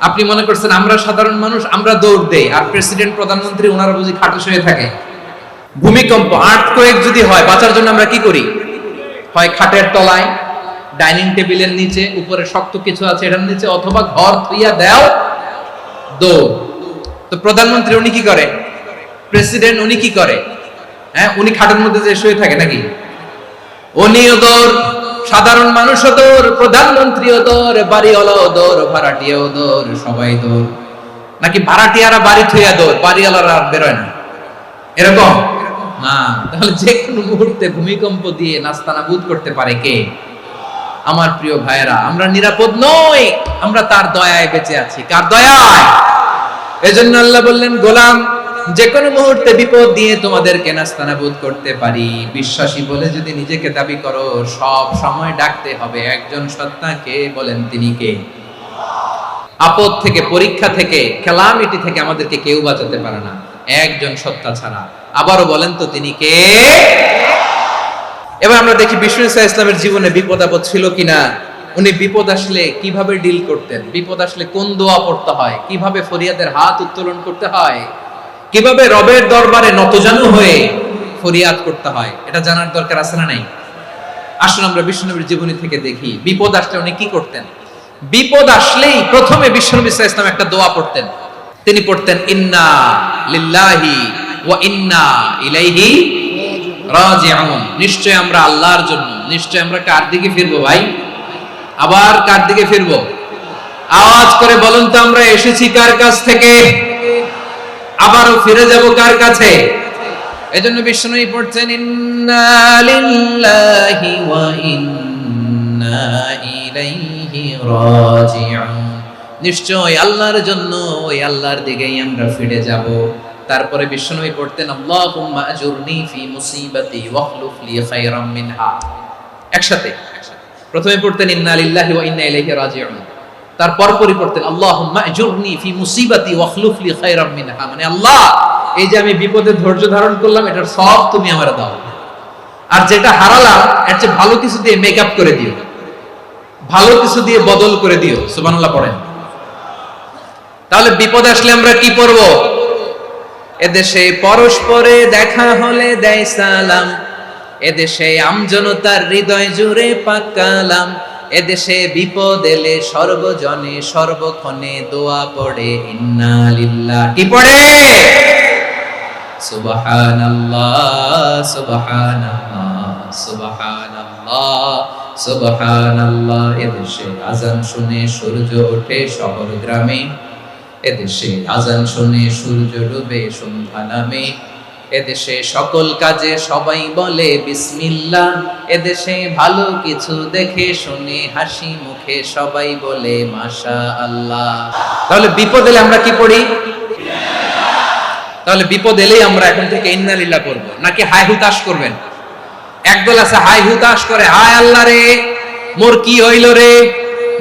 আপনি মনে করছেন আমরা সাধারণ মানুষ, আমরা দৌড় দেই, আর প্রেসিডেন্ট প্রধানমন্ত্রী ওনারা বুঝি খাটে শুয়ে থাকে? ভূমিকম্প, আর্থকোয়েক যদি হয়, বাঁচার জন্য আমরা কি করি? হয় খাটের তলায়, ডাইনিং টেবিলের নিচে, উপরে শক্ত কিছু আছে এটার নিচে, অথবা ঘর থইয়া দাও দৌড়। তো প্রধানমন্ত্রী উনি কি করে? প্রেসিডেন্ট উনি কি করে? হ্যাঁ, উনি খাটের মধ্যে যে শুয়ে থাকে নাকি? উনিও দৌড়, সাধারণ মানুষও দৌড়, প্রধানমন্ত্রীও দৌড়, বাড়িওয়ালাও দৌড়, ভাড়াটিয়াও দৌড়, সবাই দৌড়। নাকি ভাড়াটিয়ারা বাড়ি থইয়া দৌড়, বাড়িওয়ালারা আর বেরোয় না? এরকম না। তাহলে যে কোনো মুহূর্তে ভূমিকম্প দিয়ে নাস্তানাবুদ করতে পারে কে? আমার প্রিয় ভাইয়েরা, আমরা নিরাপদ নই, আমরা তার দয়ায় বেঁচে আছি। কার দয়ায়? এজন্য আল্লাহ বললেন, গোলাম, যে কোনো মুহূর্তে বিপদ দিয়ে তোমাদেরকে নাস্তানাবুদ করতে পারি। বিশ্বাসী বলে যদি নিজেকে দাবি করো, সব সময় ডাকতে হবে একজন সত্তাকে। বলেন তিনি কে? আপদ থেকে, পরীক্ষা থেকে, ক্যালামিটি থেকে আমাদেরকে কেউ বাঁচাতে পারে না, একজন সত্তা ছাড়া। আবারও বলেন তো তিনি কে? এবার আমরা দেখি বিষ্ণু ইসলামের জীবনে বিপদ আপদ ছিল কিনা। উনি বিপদ আসলে কিভাবে ডিল করতেন, বিপদ আসলে কোন দোয়া পড়তে হয়, কিভাবে ফরিয়াদের হাত উত্তোলন করতে হয়, কিভাবে রবের দরবারে নতজানু হয়ে ফরিয়াদ করতে হয়, এটা জানার দরকার আছে না নাই? আসুন আমরা বিষ্ণুনবীর জীবনী থেকে দেখি বিপদ আসলে উনি কি করতেন। বিপদ আসলেই প্রথমে বিষ্ণুনবী সাল্লাল্লাহু আলাইহি ওয়াসাল্লাম একটা দোয়া পড়তেন। তিনি পড়তেন, ইন্না লিল্লাহি ওয়া ইন্না ইলাইহি রাজিউন। নিশ্চয় আমরা আল্লাহর জন্য, নিশ্চয় আমরা কার দিকে ফিরবো ভাই? আবার কার দিকে ফিরবো? আওয়াজ করে বলুন তো, আমরা এসেছি কার কাছ থেকে, আবারও ফিরে যাব কার কাছে? এজন্য বিষ্ণুই পড়ছেন, ইন্না লিল্লাহি ওয়া ইন্না ইলাইহি রাজিউন। নিশ্চয় আল্লাহর জন্য, ওই আল্লাহর দিকেই আমরা ফিরে যাব। তারপরে বিষ্ণুই পড়তেন, আল্লাহুম্মা আজুরনি ফি মুসিবাতি ওয়াখলুফ লি খায়রাম মিনহা। একসাথে প্রথমে পড়তেন ইন্না লিল্লাহি ওয়া ইন্না ইলাইহি রাজিউন, তারপর পড়তেন আল্লাহুম্মা আজুরনি ফি মুসিবাতি ওয়াখলুফ লি খায়রাম মিনহা। মানে আল্লাহ, এই যে আমি বিপদে ধৈর্য ধারণ করলাম, এটার সব তুমি আমারে দাও, আর যেটা হারালাম এর চেয়ে ভালো কিছু দিয়ে মেকআপ করে দিও, ভালো কিছু দিয়ে বদল করে দিও। সুবহানাল্লাহ পড়েন। তাহলে বিপদ আসলে আমরা কি পড়ব? এদেশে পরস্পরে দেখা হলে দেয় সালাম, এদেশে আমজনতার হৃদয় জুড়ে পাক কালাম, এদেশে বিপদ এলে সর্বজনে সর্বক্ষণে দোয়া পড়ে ইন্না লিল্লাহ। কি পড়ে? সুবহানাল্লাহ সুবহানাল্লাহ সুবহানাল্লাহ সুবহানাল্লাহ। এদেশে আজান শুনে সূর্য ওঠে শহর গ্রামে, এদেশে আজান শুনে সূর্য ডুবে সন্ধ্যা নামে, এদেশে সকল কাজে সবাই বলে বিসমিল্লাহ, এদেশে ভালো কিছু দেখে শুনে হাসি মুখে সবাই বলে মাশাআল্লাহ। তাহলে বিপদ এলে আমরা কি পড়ি? তাহলে বিপদ এলেই আমরা এখন থেকে ইন্না লিল্লাহ পড়ব, নাকি হাই হুতাশ করবেন? একদল আছে হাই হুতাশ করে, হায় আল্লাহ রে, মোর কি হইল রে,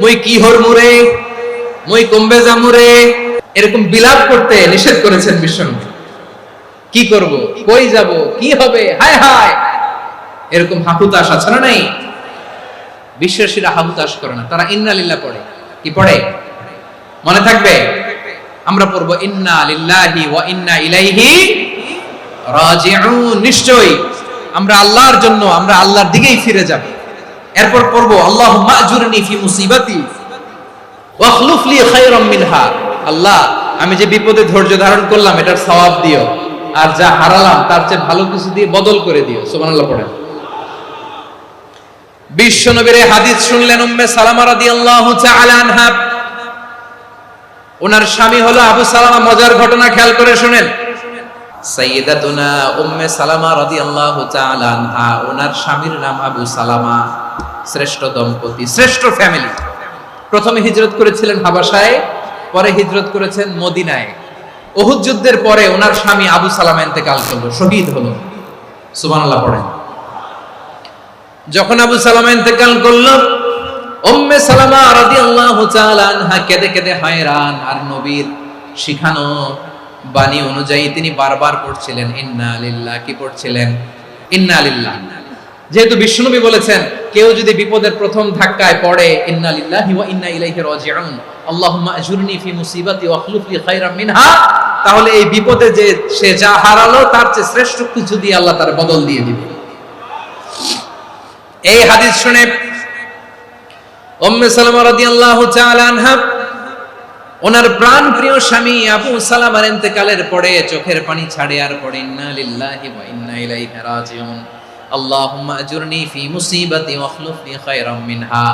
মুই কি হরমু রে, মুই কমবে যামু রে, এরকম বিলাপ করতে নিষেধ করেছেন বিশ্বনবী। কি করব, কই যাব, কি হবে, হায় হায়, এরকম হাহুতাশ আছে না নাই? বিশ্বাসীরা হাহুতাশ করে না, তারা ইন্না লিল্লাহ পড়ে। কি পড়ে মনে থাকবে? আমরা পড়ব ইন্না লিল্লাহি ওয়া ইন্না ইলাইহি রাজিউন। নিশ্চয়ই আমরা আল্লাহর জন্য, আমরা আল্লাহর দিকেই ফিরে যাব। এরপর পড়ব আল্লাহুম্মা আজুরনি ফি মুসিবাতি ওয়াখলুফ লি খায়রাম মিনহা। আল্লাহ, আমি যে বিপদে ধৈর্য ধারণ করলাম এটার সওয়াব দিও, আর যা হারালাম তার চেয়ে ভালো কিছু দিয়ে বদল করে দিও। সুবহানাল্লাহ পড়েন। বিশ্বনবীর হাদিস শুনলেন উম্মে সালামা রাদিয়াল্লাহু তাআলা আনহা। ওনার স্বামী হলো আবু সালামা। মজার ঘটনা খেয়াল করে শুনেন। সাইয়্যিদাতুনা উম্মে সালামা রাদিয়াল্লাহু তাআলা আনহা, ওনার স্বামীর নাম আবু সালামা। শ্রেষ্ঠ দম্পতি, শ্রেষ্ঠ ফ্যামিলি। প্রথমে হিজরত করেছিলেন হাবাসায়, পরে হিজরত করেছেন মদিনায়। উহুদ যুদ্ধের পরে ওনার স্বামী আবু সালামা ইন্তেকাল করলো, শহীদ হলো। সুবহানাল্লাহ পড়েন। যখন আবু সালামা ইন্তেকাল করলো, উম্মে সালামা রাদিয়াল্লাহু তাআলা আনহা কেঁদে কেঁদে হায়রান। আর নবীর শিখানো বাণী অনুযায়ী তিনি বারবার পড়ছিলেন ইন্না লিল্লাহ। কি পড়ছিলেন? ইন্না লিল্লাহ। যেহেতু বিশ্বনবী বলেছেন কেউ যদি বিপদের প্রথম ধাক্কায় পড়ে ইন্না লিল্লাহি ওয়া ইন্না ইলাইহি রাজিউন আল্লাহুম্মা আজুরনি ফি মুসিবাতি ওয়া আখলুফ লি খায়রাম মিনহা, তাহলে এই বিপদে যে সে যা হারালো তার চেয়ে শ্রেষ্ঠ কিছু দিয়ে আল্লাহ তার বদল দিয়ে দিবে। এই হাদিস শুনে উম্মে সালামা রাদিয়াল্লাহু তাআলা আনহা ওনার প্রাণ প্রিয় স্বামী আবু সালামার ইন্তেকালের পরে চোখের পানি ছাড়ে আর পড়ে ইন্না লিল্লাহি ওয়া ইন্না ইলাইহি রাজিউন আল্লাহুম্মা আজুরনি ফি মুসিবাতি ওয়া আখলুফ লি খায়রাম মিনহা।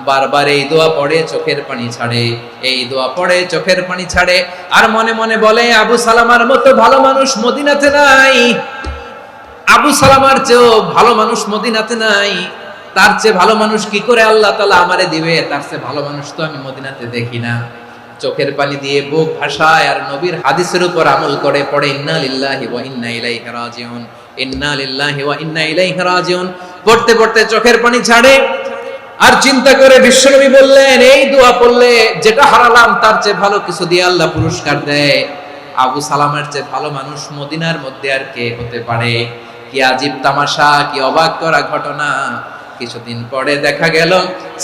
বারবার এই দোয়া পড়ে চোখের পানি ছাড়ে, এই দোয়া পড়ে চোখের পানি ছাড়ে, আর মনে মনে বলে আবু সালামার মতো ভালো মানুষ মদিনাতে নাই, আবু সালামার চেয়েও ভালো মানুষ মদিনাতে নাই, তার চেয়ে ভালো মানুষ কি করে আল্লাহ তাআলা আমারে দিবে, তার চেয়ে ভালো মানুষ তো আমি মদিনাতে দেখি না। চোখের পানি দিয়ে বুক ভাসায় আর নবীর হাদিসের উপর আমল করে পড়ে ইন্না লিল্লাহি ওয়া ইন্না ইলাইহি রাজিউন, ইন্না লিল্লাহি ওয়া ইন্না ইলাইহি রাজিউন। পড়তে পড়তে চোখের পানি ছাড়ে আর চিন্তা করে বিশ্বনবী বললেন এই দোয়া পড়লে যেটা হারালাম তার চেয়ে ভালো কিছু দিয়ে আল্লাহ পুরস্কার দেয়। আবু সালামের চেয়ে ভালো মানুষ মদিনার মধ্যে আর কে হতে পারে? কি আজীব তামাশা, কি অবাক করা ঘটনা। কিছুদিন পরে দেখা গেল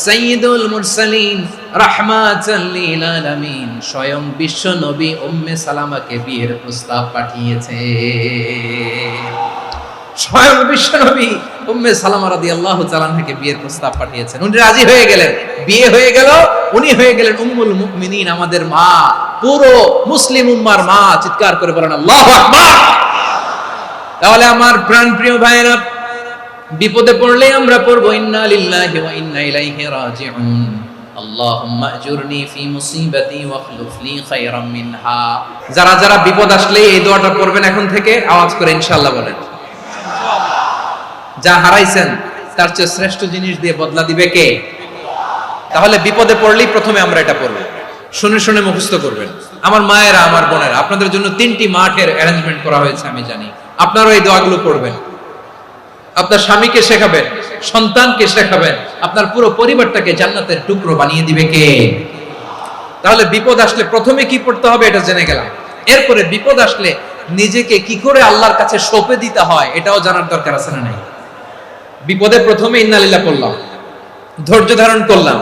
সাইয়্যিদুল মুরসালিন রাহমাতাল লিল আলামিন স্বয়ং বিশ্ব নবী উম্মে সালামাকে বিয়ের প্রস্তাব পাঠিয়েছে। স্বয়ং বিশ্ব নবী উম্মে সালামা রাদিয়াল্লাহু তাআলা আনহাকে বিয়ের প্রস্তাব পাঠিয়েছেন। উনি রাজি হয়ে গেলেন, বিয়ে হয়ে গেল, উনি হয়ে গেলেন উম্মুল মুমিনিন, আমাদের মা, পুরো মুসলিম উম্মার মা। চিৎকার করে বলেন আল্লাহু আকবার। তাহলে আমার প্রাণপ্রিয় ভাইরা, বিপদে পড়লে আমরা পড়বো ইন্না লিল্লাহি ওয়া ইন্না ইলাইহি রাজিউন আল্লাহুম্মা আজুরনি ফি মুসিবাতি ওয়া আখলুফ লি খায়রাম মিনহা। যারা যারা বিপদ আসলে এই দোয়াটা পড়বেন এখন থেকে আওয়াজ করে ইনশাআল্লাহ বলেন। যা হারাইছেন তার চেয়ে শ্রেষ্ঠ জিনিস দিয়ে বদলা দিবে কে? তাহলে বিপদে পড়লেই প্রথমে আমরা এটা পড়ব, শুনে শুনে মুখস্থ করবেন। আমার মায়েরা, আমার বোনেরা, আপনাদের জন্য 3টি মাঠের অ্যারেঞ্জমেন্ট করা হয়েছে, আমি জানি। আপনারাও এই দোয়াগুলো পড়বেন, আপনার স্বামীকে শেখাবেন, সন্তানকে শেখাবেন, আপনার পুরো পরিবারটাকে জান্নাতের টুকরো বানিয়ে দিবে কে? তাহলে বিপদ আসলে প্রথমে কি পড়তে হবে এটা জেনে গেলাম। এরপরে বিপদ আসলে নিজেকে কি করে আল্লাহর কাছে সঁপে দিতে হয় এটাও জানার দরকার আছে না নাই? বিপদে প্রথমে ইন্না লিল্লাহ পড়লাম, ধৈর্য ধারণ করলাম,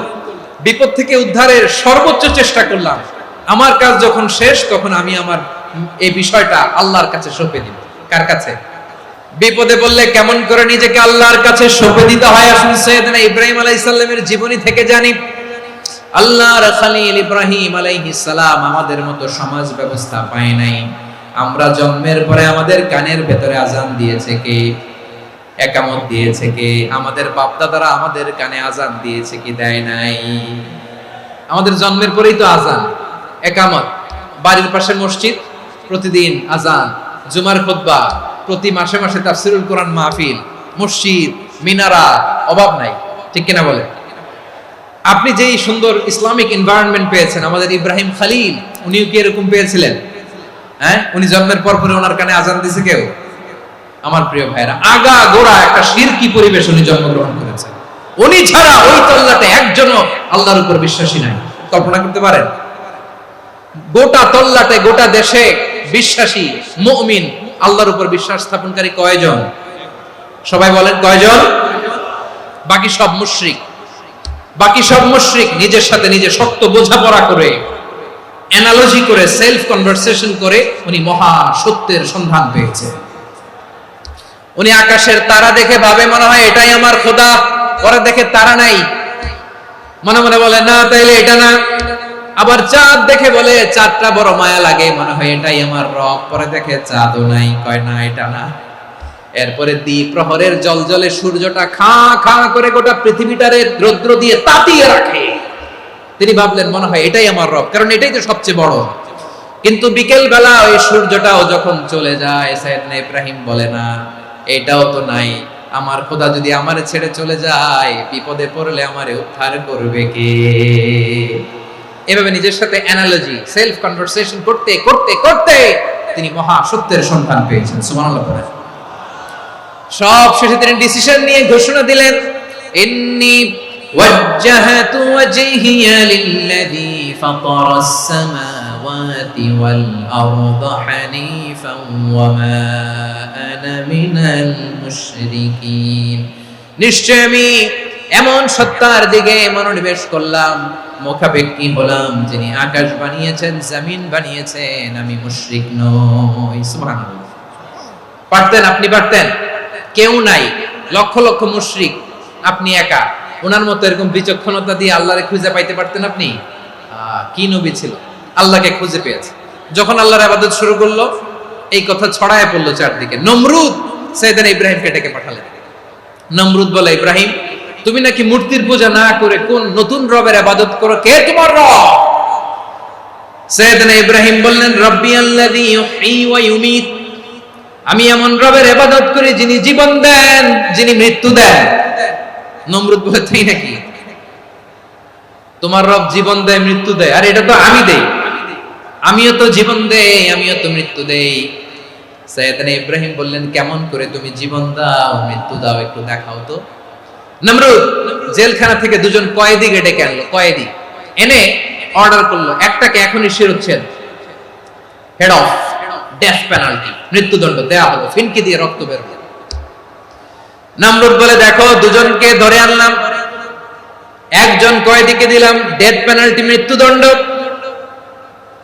বিপদ থেকে উদ্ধারের সর্বোচ্চ চেষ্টা করলাম। আমার কাজ যখন শেষ তখন আমি আমার এই বিষয়টা আল্লাহর কাছে সঁপে দিব। কার কাছে? বিপদে বললে কেমন করে নিজেকে আল্লাহর কাছে সঁপে দিতে হয় আসুন সাইয়েদনা ইব্রাহিম আলাইহিস সালামের জীবনী থেকে জানি। আল্লাহর খলিল ইব্রাহিম আলাইহিস সালাম আমাদের মতো সমাজ ব্যবস্থা পায় নাই। আমরা জন্মের পরে আমাদের কানের ভেতরে আজান দিয়েছে কে? একামত দিয়েছে কে? আমাদের বাপ দাদারা আমাদের কানে আজান দিয়েছে কি? দেয় নাই। আমাদের জন্মের পরেই তো আজান, একামত, বাড়ির পাশে মসজিদ, প্রতিদিন আজান, জুমার খুতবা, প্রতি মাসে মাসে তাফসীরুল কোরআন মাহফিল, মসজিদ, মিনারা, অভাব নাই। ঠিক কিনা বলে? আপনি যেই সুন্দর ইসলামিক এনভায়রনমেন্ট পেয়েছেন, আমাদের ইব্রাহিম খলিল উনিও কি এরকম পেয়েছিলেন? হ্যাঁ, উনি জন্মের পর পরে ওনার কানে আজান দিয়েছে কেউ? আমার প্রিয় ভাইরা, আগা গোড়া একটা শিরকি পরিবেশ উনি জন্মগ্রহণ করেছেন। উনি ছাড়া ওই তল্লাটে একজনও আল্লাহর উপর বিশ্বাসী নাই। কল্পনা করতে পারেন? গোটা তল্লাটে, গোটা দেশে বিশ্বাসী মুমিন, আল্লাহর উপর বিশ্বাস স্থাপনকারী কয়জন? সবাই বলেন কয়জন? বাকি সব মুশরিক। বাকি সব মুশরিক নিজের সাথে নিজে শক্ত বোঝাপড়া করে, অ্যানালজি করে, সেলফ কনভারসেশন করে উনি মহান সত্যের সন্ধান পেয়েছে। উনি আকাশের তারা দেখে ভাবে মনে হয় এটাই আমার খোদা, পরে দেখে তারা নাই, মনে মনে বলে না তাইলে এটা না। আবার চাঁদ দেখে বলে চাঁদটা বড় মায়া লাগে, মনে হয় এটাই আমার রব, পরে দেখে চাঁদও নাই, কয় না এটা না। এরপরে দ্বীপ প্রহরের জলজলে সূর্যটা খা খা করে গোটা পৃথিবীটারে রৌদ্র দিয়ে তাতিয়ে রাখে। তিনি ভাবলেন মনে হয় এটাই আমার রব, কারণ এটাই তো সবচেয়ে বড়। কিন্তু বিকেল বেলা ওই সূর্যটাও যখন চলে যায়, সাইয়েদনা ইব্রাহিম বলে না এটাও তো নাই, আমার খোদা যদি আমারে ছেড়ে চলে যায়, বিপদে পড়লে আমারে উদ্ধার করবে কে? এভাবে নিজের সাথে অ্যানালজি, সেলফ কনভারসেশন করতে করতে করতে তিনি মহা সত্যের সন্ধান পেয়েছেন। সুবহানাল্লাহ। সব শেষে তিনি ডিসিশন নিয়ে ঘোষণা দিলেন, ইন্নী ওয়াজ্জাহাতু ওয়াজহিয়া লিল্লাযী ফাতারাস সামাওয়াতি ওয়াল আরদা হানিফান ওয়া মা আনা মিনাল মুশরিকিন। নিশ্চয় আমি এমন সত্তার দিকে মনোনিবেশ করলাম, মুখাপেক্ষী হলাম, যিনি আকাশ বানিয়েছেন, জমিন বানিয়েছেন, আমি মুশরিক নই। সুবহানাল্লাহ। পারতেন? আপনি পারতেন? কেউ নাই, লক্ষ লক্ষ মুশরিক, আপনি একা। ওনার মতো এরকম বিচক্ষণতা দিয়ে আল্লাহরে খুঁজে পাইতে পারতেন আপনি? কি নবী ছিল, আল্লাহকে খুঁজে পেয়েছে। যখন আল্লাহর ইবাদত শুরু করলো, এই কথা ছড়ায় পড়লো চারদিকে। নমরুদ সাইয়েদনা ইব্রাহিমকে ডেকে পাঠালেন। নমরুদ বলে, ইব্রাহিম, তুমি নাকি মূর্তির পূজা না করে কোন নতুন রবের ইবাদত করো, কে তোমার রব? সাইয়েদনা ইব্রাহিম বললেন, রব্বি আল্লাযী ইউহয়ী ওয়া ইউমীত, আমি এমন রবের ইবাদত করি যিনি জীবন দেন, যিনি মৃত্যু দেন। নমরুদ বলে, তাই নাকি? তোমার রব জীবন দেয়, মৃত্যু দেয়, আর এটা তো আমি দেই। আমিও তো জীবন দেই, আমিও তো মৃত্যু দেই। সাইয়েদনা ইব্রাহিম বললেন, কেমন করে তুমি জীবন দাও, মৃত্যু দাও, একটু দেখাও তো। নমরুদ জেলখানা থেকে দুজন কয়েদিকে ডেকে আনলো, কয়েদি এনে অর্ডার করলো, একটাকে এখনই শিরোচ্ছেদ, হেড অফ, ডেথ পেনাল্টি, মৃত্যুদণ্ড দেয়া হলো, ফিনকি দিয়ে রক্ত বের হলো। নমরুদ বলে, দেখো, দুজনকে ধরে আনলাম, একজন কয়েদিকে দিলাম ডেথ পেনাল্টি, মৃত্যুদণ্ড,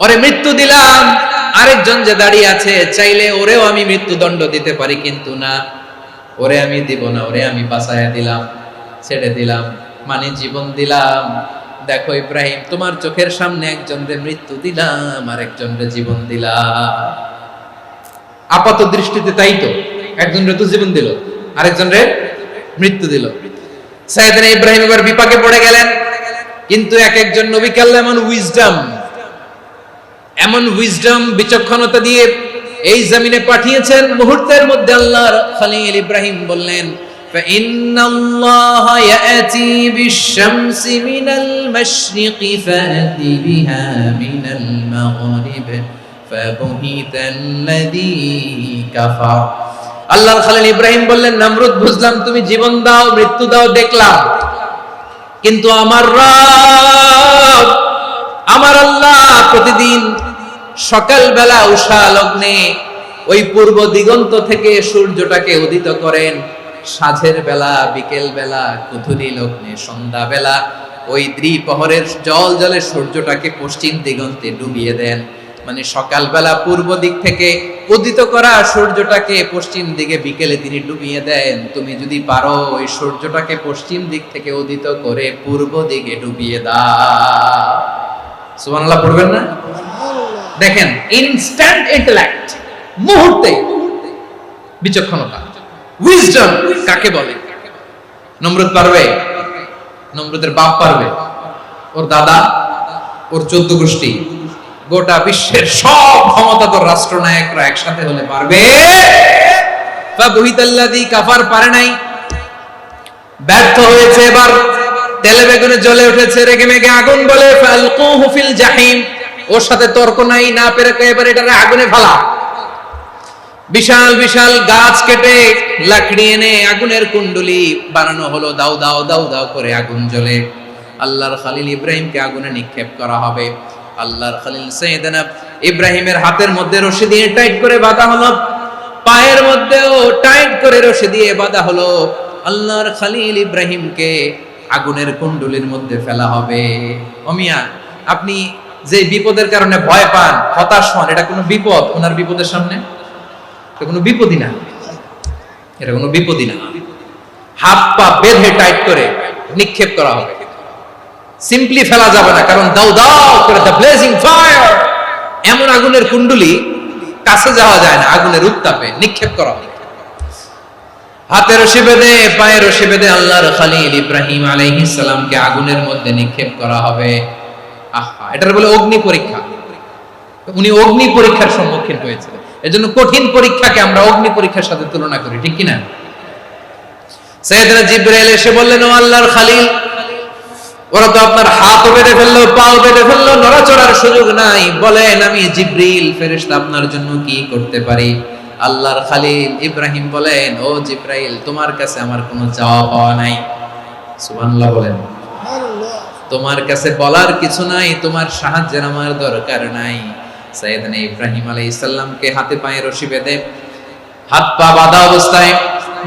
ওরে মৃত্যু দিলাম। আরেকজন যে দাঁড়িয়ে আছে, চাইলে ওরেও আমি মৃত্যুদণ্ড দিতে পারি, কিন্তু না, ওরে আমি দিব না, ওরে আমি বাঁচায়া দিলাম, ছেড়ে দিলাম, মানে জীবন দিলাম। দেখো ইব্রাহিম, তোমার চোখের সামনে একজনরে মৃত্যু দিলাম, আর একজনরে জীবন দিলাম। আপাত দৃষ্টিতে তাই তো, একজনরে তো জীবন দিল, আরেকজনরে মৃত্যু দিল। সাইয়েদনা ইব্রাহিম এবার বিপাকে পড়ে গেলেন। কিন্তু এক একজন নবীকে আল্লাহ এমন উইজডম, বিচক্ষণতা দিয়ে এই জমিনে পাঠিয়েছেন। মুহূর্তের মধ্যে আল্লাহর খলিল ইব্রাহিম বললেন, ফাইন্নাল্লাহা ইয়াতি বিশ-শামসি মিনাল মাশরিকি ফাতি বিহা মিনাল মাগরিব ফাবুহিতাল্লাযী কাফার। আল্লাহর খলিল ইব্রাহিম বললেন, নমরুদ, বুঝলাম তুমি জীবন দাও, মৃত্যু দাও, দেখলাম, কিন্তু আমার রব, আমার আল্লাহ প্রতিদিন সকালবেলা উষা লগ্নে ওই পূর্ব দিগন্ত থেকে সূর্যটাকে উদিত করেন, সাঁঝের বেলা, বিকেল বেলা, কুথুরি লগ্নে, সন্ধ্যা বেলা ওই দ্বিপ্রহরের জল জলে সূর্যটাকে পশ্চিম দিগন্তে ডুবিয়ে দেন। মানে সকালবেলা পূর্ব দিক থেকে উদিত করা সূর্যটাকে পশ্চিম দিকে বিকেলে তিনি ডুবিয়ে দেন। তুমি যদি পারো ওই সূর্যটাকে পশ্চিম দিক থেকে উদিত করে পূর্ব দিকে ডুবিয়ে দাও। সুবহানাল্লাহ পড়বেন না? দেখেন, ইনস্ট্যান্ট ইন্টেলেক্ট, মুহূর্তে বিচক্ষণতা, উইজডম কাকে বলে? নমরুদ পারবে? নমরুদের বাপ পারবে? ওর দাদা, ওর 14 গোষ্ঠী, গোটা বিশ্বের সব ক্ষমতাধর রাষ্ট্রনায়করা একসাথে হলে পারবে? ফাবুহিতাল্লাযী কাফার পারে নাই, ব্যর্থ হয়েছে। এবার তেলে বেগুনে জ্বলে উঠেছে, রেগে মেগে আগুন বলে, ফালকুহু ফিল জাহিম। ওর সাথে তর্ক নাই, না পেরে এবার এটারে আগুনে ফেলা। বিশাল বিশাল গাছ কেটে লাকড়ি এনে আগুনের কুণ্ডলি বানানো হলো, দাও দাও দাও দাও করে আগুন জ্বলে। আল্লাহর খলিল ইব্রাহিমকে আগুনে নিক্ষেপ করা হবে। আল্লাহর খলিল সাইয়েদনা ইব্রাহিমের হাতের মধ্যে রশি দিয়ে টাইট করে বাঁধা হলো, পায়ের মধ্যেও টাইট করে রশি দিয়ে বাঁধা হলো। আল্লাহর খলিল ইব্রাহিমকে আগুনের কুণ্ডলির মধ্যে ফেলা হবে। ওমিয়া, আপনি যে বিপদের কারণে ভয় পান, হতাশ হন, এটা কোনো বিপদ? ওনার বিপদের সামনে এটা কোনো বিপদই না, এটা কোনো বিপদই না। হাত পা বেঁধে টাইট করে নিক্ষেপ করা হবে, সিম্পলি ফেলা যাবে না, কারণ দাও দাও করে দ্য ব্লেজিং ফায়ার, এমন আগুনের কুণ্ডলি, কাছে যাওয়া যায় না, আগুনের উত্তাপে নিক্ষেপ করা হবে। হাতে রশি বেঁধে, পায়ে রশি বেঁধে আল্লাহর খলিল ইব্রাহিম আলাইহিস সালামকে আগুনের মধ্যে নিক্ষেপ করা হবে। আহা, এটার বলে অগ্নি পরীক্ষা। উনি অগ্নি পরীক্ষার সম্মুখীন হয়েছিলেন। এজন্য কঠিন পরীক্ষাকে আমরা অগ্নি পরীক্ষার সাথে তুলনা করি, ঠিক কি না? সাইয়েদনা জিবরাইল এসে বললেন, ও আল্লাহর খলিল, ওরা তো আপনার হাতও বেঁধে ফেললো, পাও বেঁধে ফেললো, নড়াচড়ার সুযোগ নাই, বলেন আমি জিবরিল ফেরেশতা আপনার জন্য কি করতে পারি? আল্লাহর খলিল ইব্রাহিম বলেন, ও জিবরাইল, তোমার কাছে আমার কোনো চাওয়া পাওয়া নাই। সুবহানাল্লাহ বলেন। তোমার কাছে বলার কিছু নাই, তোমার সাহায্যের আমার দরকার নাই। সাইয়েদনা ইব্রাহিম আলাইহিস সালামকে হাতে পায়ে রশি বেঁধে, হাত পা বাঁধা অবস্থায়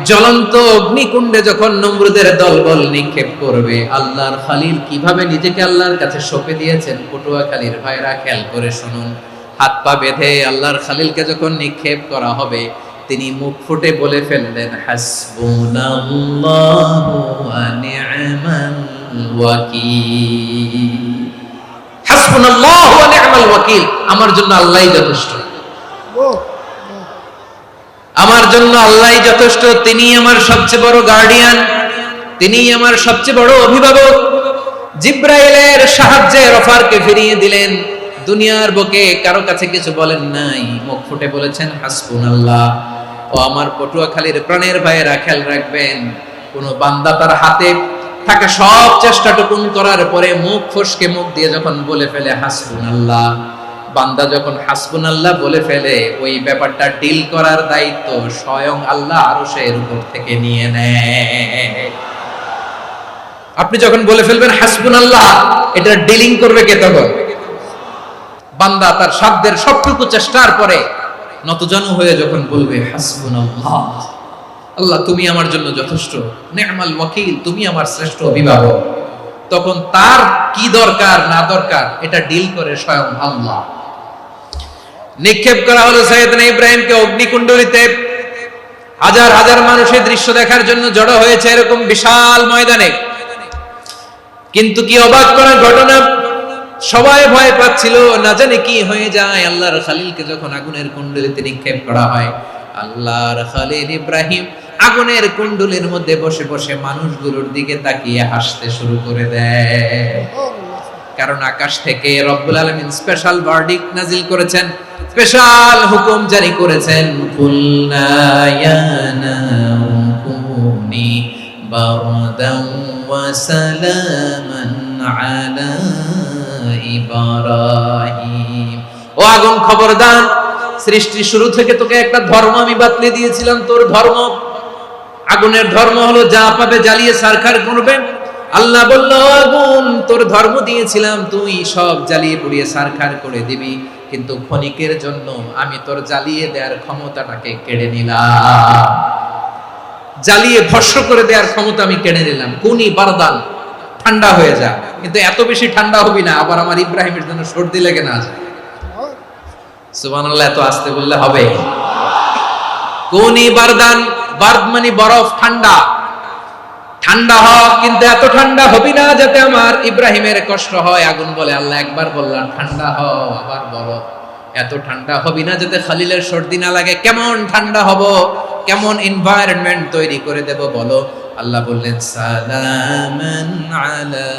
জ্বলন্ত অগ্নিকুণ্ডে যখন নমরুদের দলবল নিক্ষেপ করবে, আল্লাহর খলিল কিভাবে নিজেকে আল্লাহর কাছে সঁপে দিয়েছেন পটুয়াখালীর ভাইরা খেয়াল করে শুনুন। হাত পা বেঁধে আল্লাহর খলিলকে যখন নিক্ষেপ করা হবে, তিনি মুখ ফুটে বলে ফেললেন, হাসবুনাল্লাহু ওয়া নি'মাল ওয়াকিল। হাসবুনাল্লাহু ওয়া নি'মাল ওয়াকিল, আমার জন্য আল্লাহই যথেষ্ট, আমার জন্য আল্লাহই যথেষ্ট। তিনি আমার সবচেয়ে বড় গার্ডিয়ান, তিনি আমার সবচেয়ে বড় অভিভাবক। জিব্রাইলের সাহায্যে রফারকে ফিরিয়ে দিলেন। দুনিয়ার বুকে কারো কাছে কিছু বলেন নাই, মুখ ফুটে বলেছেন হাসবুনাল্লাহ। ও আমার পটুয়াখালীর প্রাণের ভাইয়েরা, খেয়াল রাখবেন, কোন বান্দা তার হাতে থাকা সব চেষ্টাটুকুন করার পরে মুখ ফসকে মুখ দিয়ে যখন বলে ফেলে হাসবুনাল্লাহ, বান্দা যখন হাসবুনাল্লাহ বলে ফেলে, ওই ব্যাপারটা ডিল করার দায়িত্ব স্বয়ং আল্লাহ আরশের উপর থেকে নিয়ে নেয়। আপনি যখন বলে ফেলবেন হাসবুনাল্লাহ, এটা ডিলিং করবে কে তখন? বান্দা তার সাধ্যের সবটুকু চেষ্টার পরে নতজানু হয়ে যখন বলবে হাসবুনাল্লাহ, আল্লাহ তুমি আমার জন্য যথেষ্ট, নি'মাল ওয়াকিল, তুমি আমার শ্রেষ্ঠ অভিভাবক, তখন তার কি দরকার না দরকার এটা ডিল করে স্বয়ং আল্লাহ। নিক্ষেপ করা হলো সাইয়েদনা ইব্রাহিমকে অগ্নিকুণ্ডলিতে। হাজার হাজার মানুষের দৃশ্য দেখার জন্য জড়ো হয়েছে এরকম বিশাল ময়দানে। কিন্তু কি অবাক করার ঘটনা, সবাই ভয় পাচ্ছিল, না জানে কি হয়ে যায়। আল্লাহর খলিলকে যখন আগুনের কুণ্ডলিতে নিক্ষেপ করা হয়, আল্লাহর খলিল ইব্রাহিম আগুনের কুণ্ডলীর মধ্যে বসে বসে মানুষগুলোর দিকে তাকিয়ে হাসতে শুরু করে দেয়। কারণ আকাশ থেকে রব্বুল আলামিন স্পেশাল ভার্ডিক্ট নাজিল করেছেন, স্পেশাল হুকুম জারি করেছেন, কুলনা ইয়া নারু কুনি বারদান ওয়া সালামান আলা ইব্রাহিম। ও আগুন, খবরদার, সৃষ্টি শুরু থেকে তোকে একটা ধর্ম আমি বাতলে দিয়েছিলাম, তোর ধর্ম, আগুনের ধর্ম হলো যা পাবে জ্বালিয়ে ছারখার করবে। আল্লাহ বলল, আগুন, তোর ধর্ম দিয়েছিলাম, তুই সব জ্বালিয়ে পুড়িয়ে ছারখার করে দিবি, কিন্তু ক্ষণিকের জন্য আমি তোর জ্বালিয়ে দেওয়ার ক্ষমতাটাকে কেড়ে নিলাম, জ্বালিয়ে ভস্ম করে দেওয়ার ক্ষমতা আমি কেড়ে নিলাম। কুনি বারদান, ঠান্ডা হয়ে যা, কিন্তু এত বেশি ঠান্ডা হবি না আবার আমার ইব্রাহিমের জন্য সর্দি লেগে না যায়। সুবহানাল্লাহ, এত আস্তে বললে হবে? কুনি বারদান, বারদ মানে বরফ, ঠান্ডা, ঠান্ডা হ, কিন্তু এত ঠান্ডা হবি না যাতে আমার ইব্রাহিমের কষ্ট হয়। আগুন বলে, আল্লাহ একবার বললাম ঠান্ডা হ, আবার বলো এত ঠান্ডা হবি না যাতে খলিলের সর্দি না লাগে। কেমন ঠান্ডা হব, কেমন এনভায়রনমেন্ট তৈরি করে দেব বলো? আল্লাহ বললেন, সালামান আলা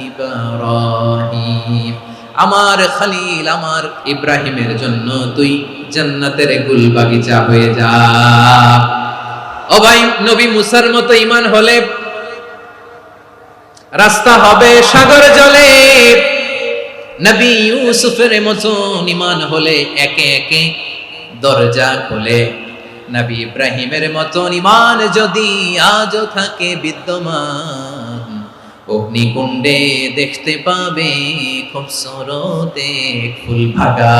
ইব্রাহিম, আমার খলিল, আমার ইব্রাহিমের জন্য তুই জান্নাতের গুল বাগিচা হয়ে যা। ও ভাই, নবী মুসার মতো ঈমান হলে রাস্তা হবে সাগর জলে, নবী ইউসুফের মতো ঈমান হলে একে একে দরজা খোলে। নবী ইব্রাহিমের মতো ঈমান যদি আজও থাকে বিদ্যমান, অগ্নিকুণ্ডে দেখতে পাবে খুবসুরত এক ফুল ভাগা।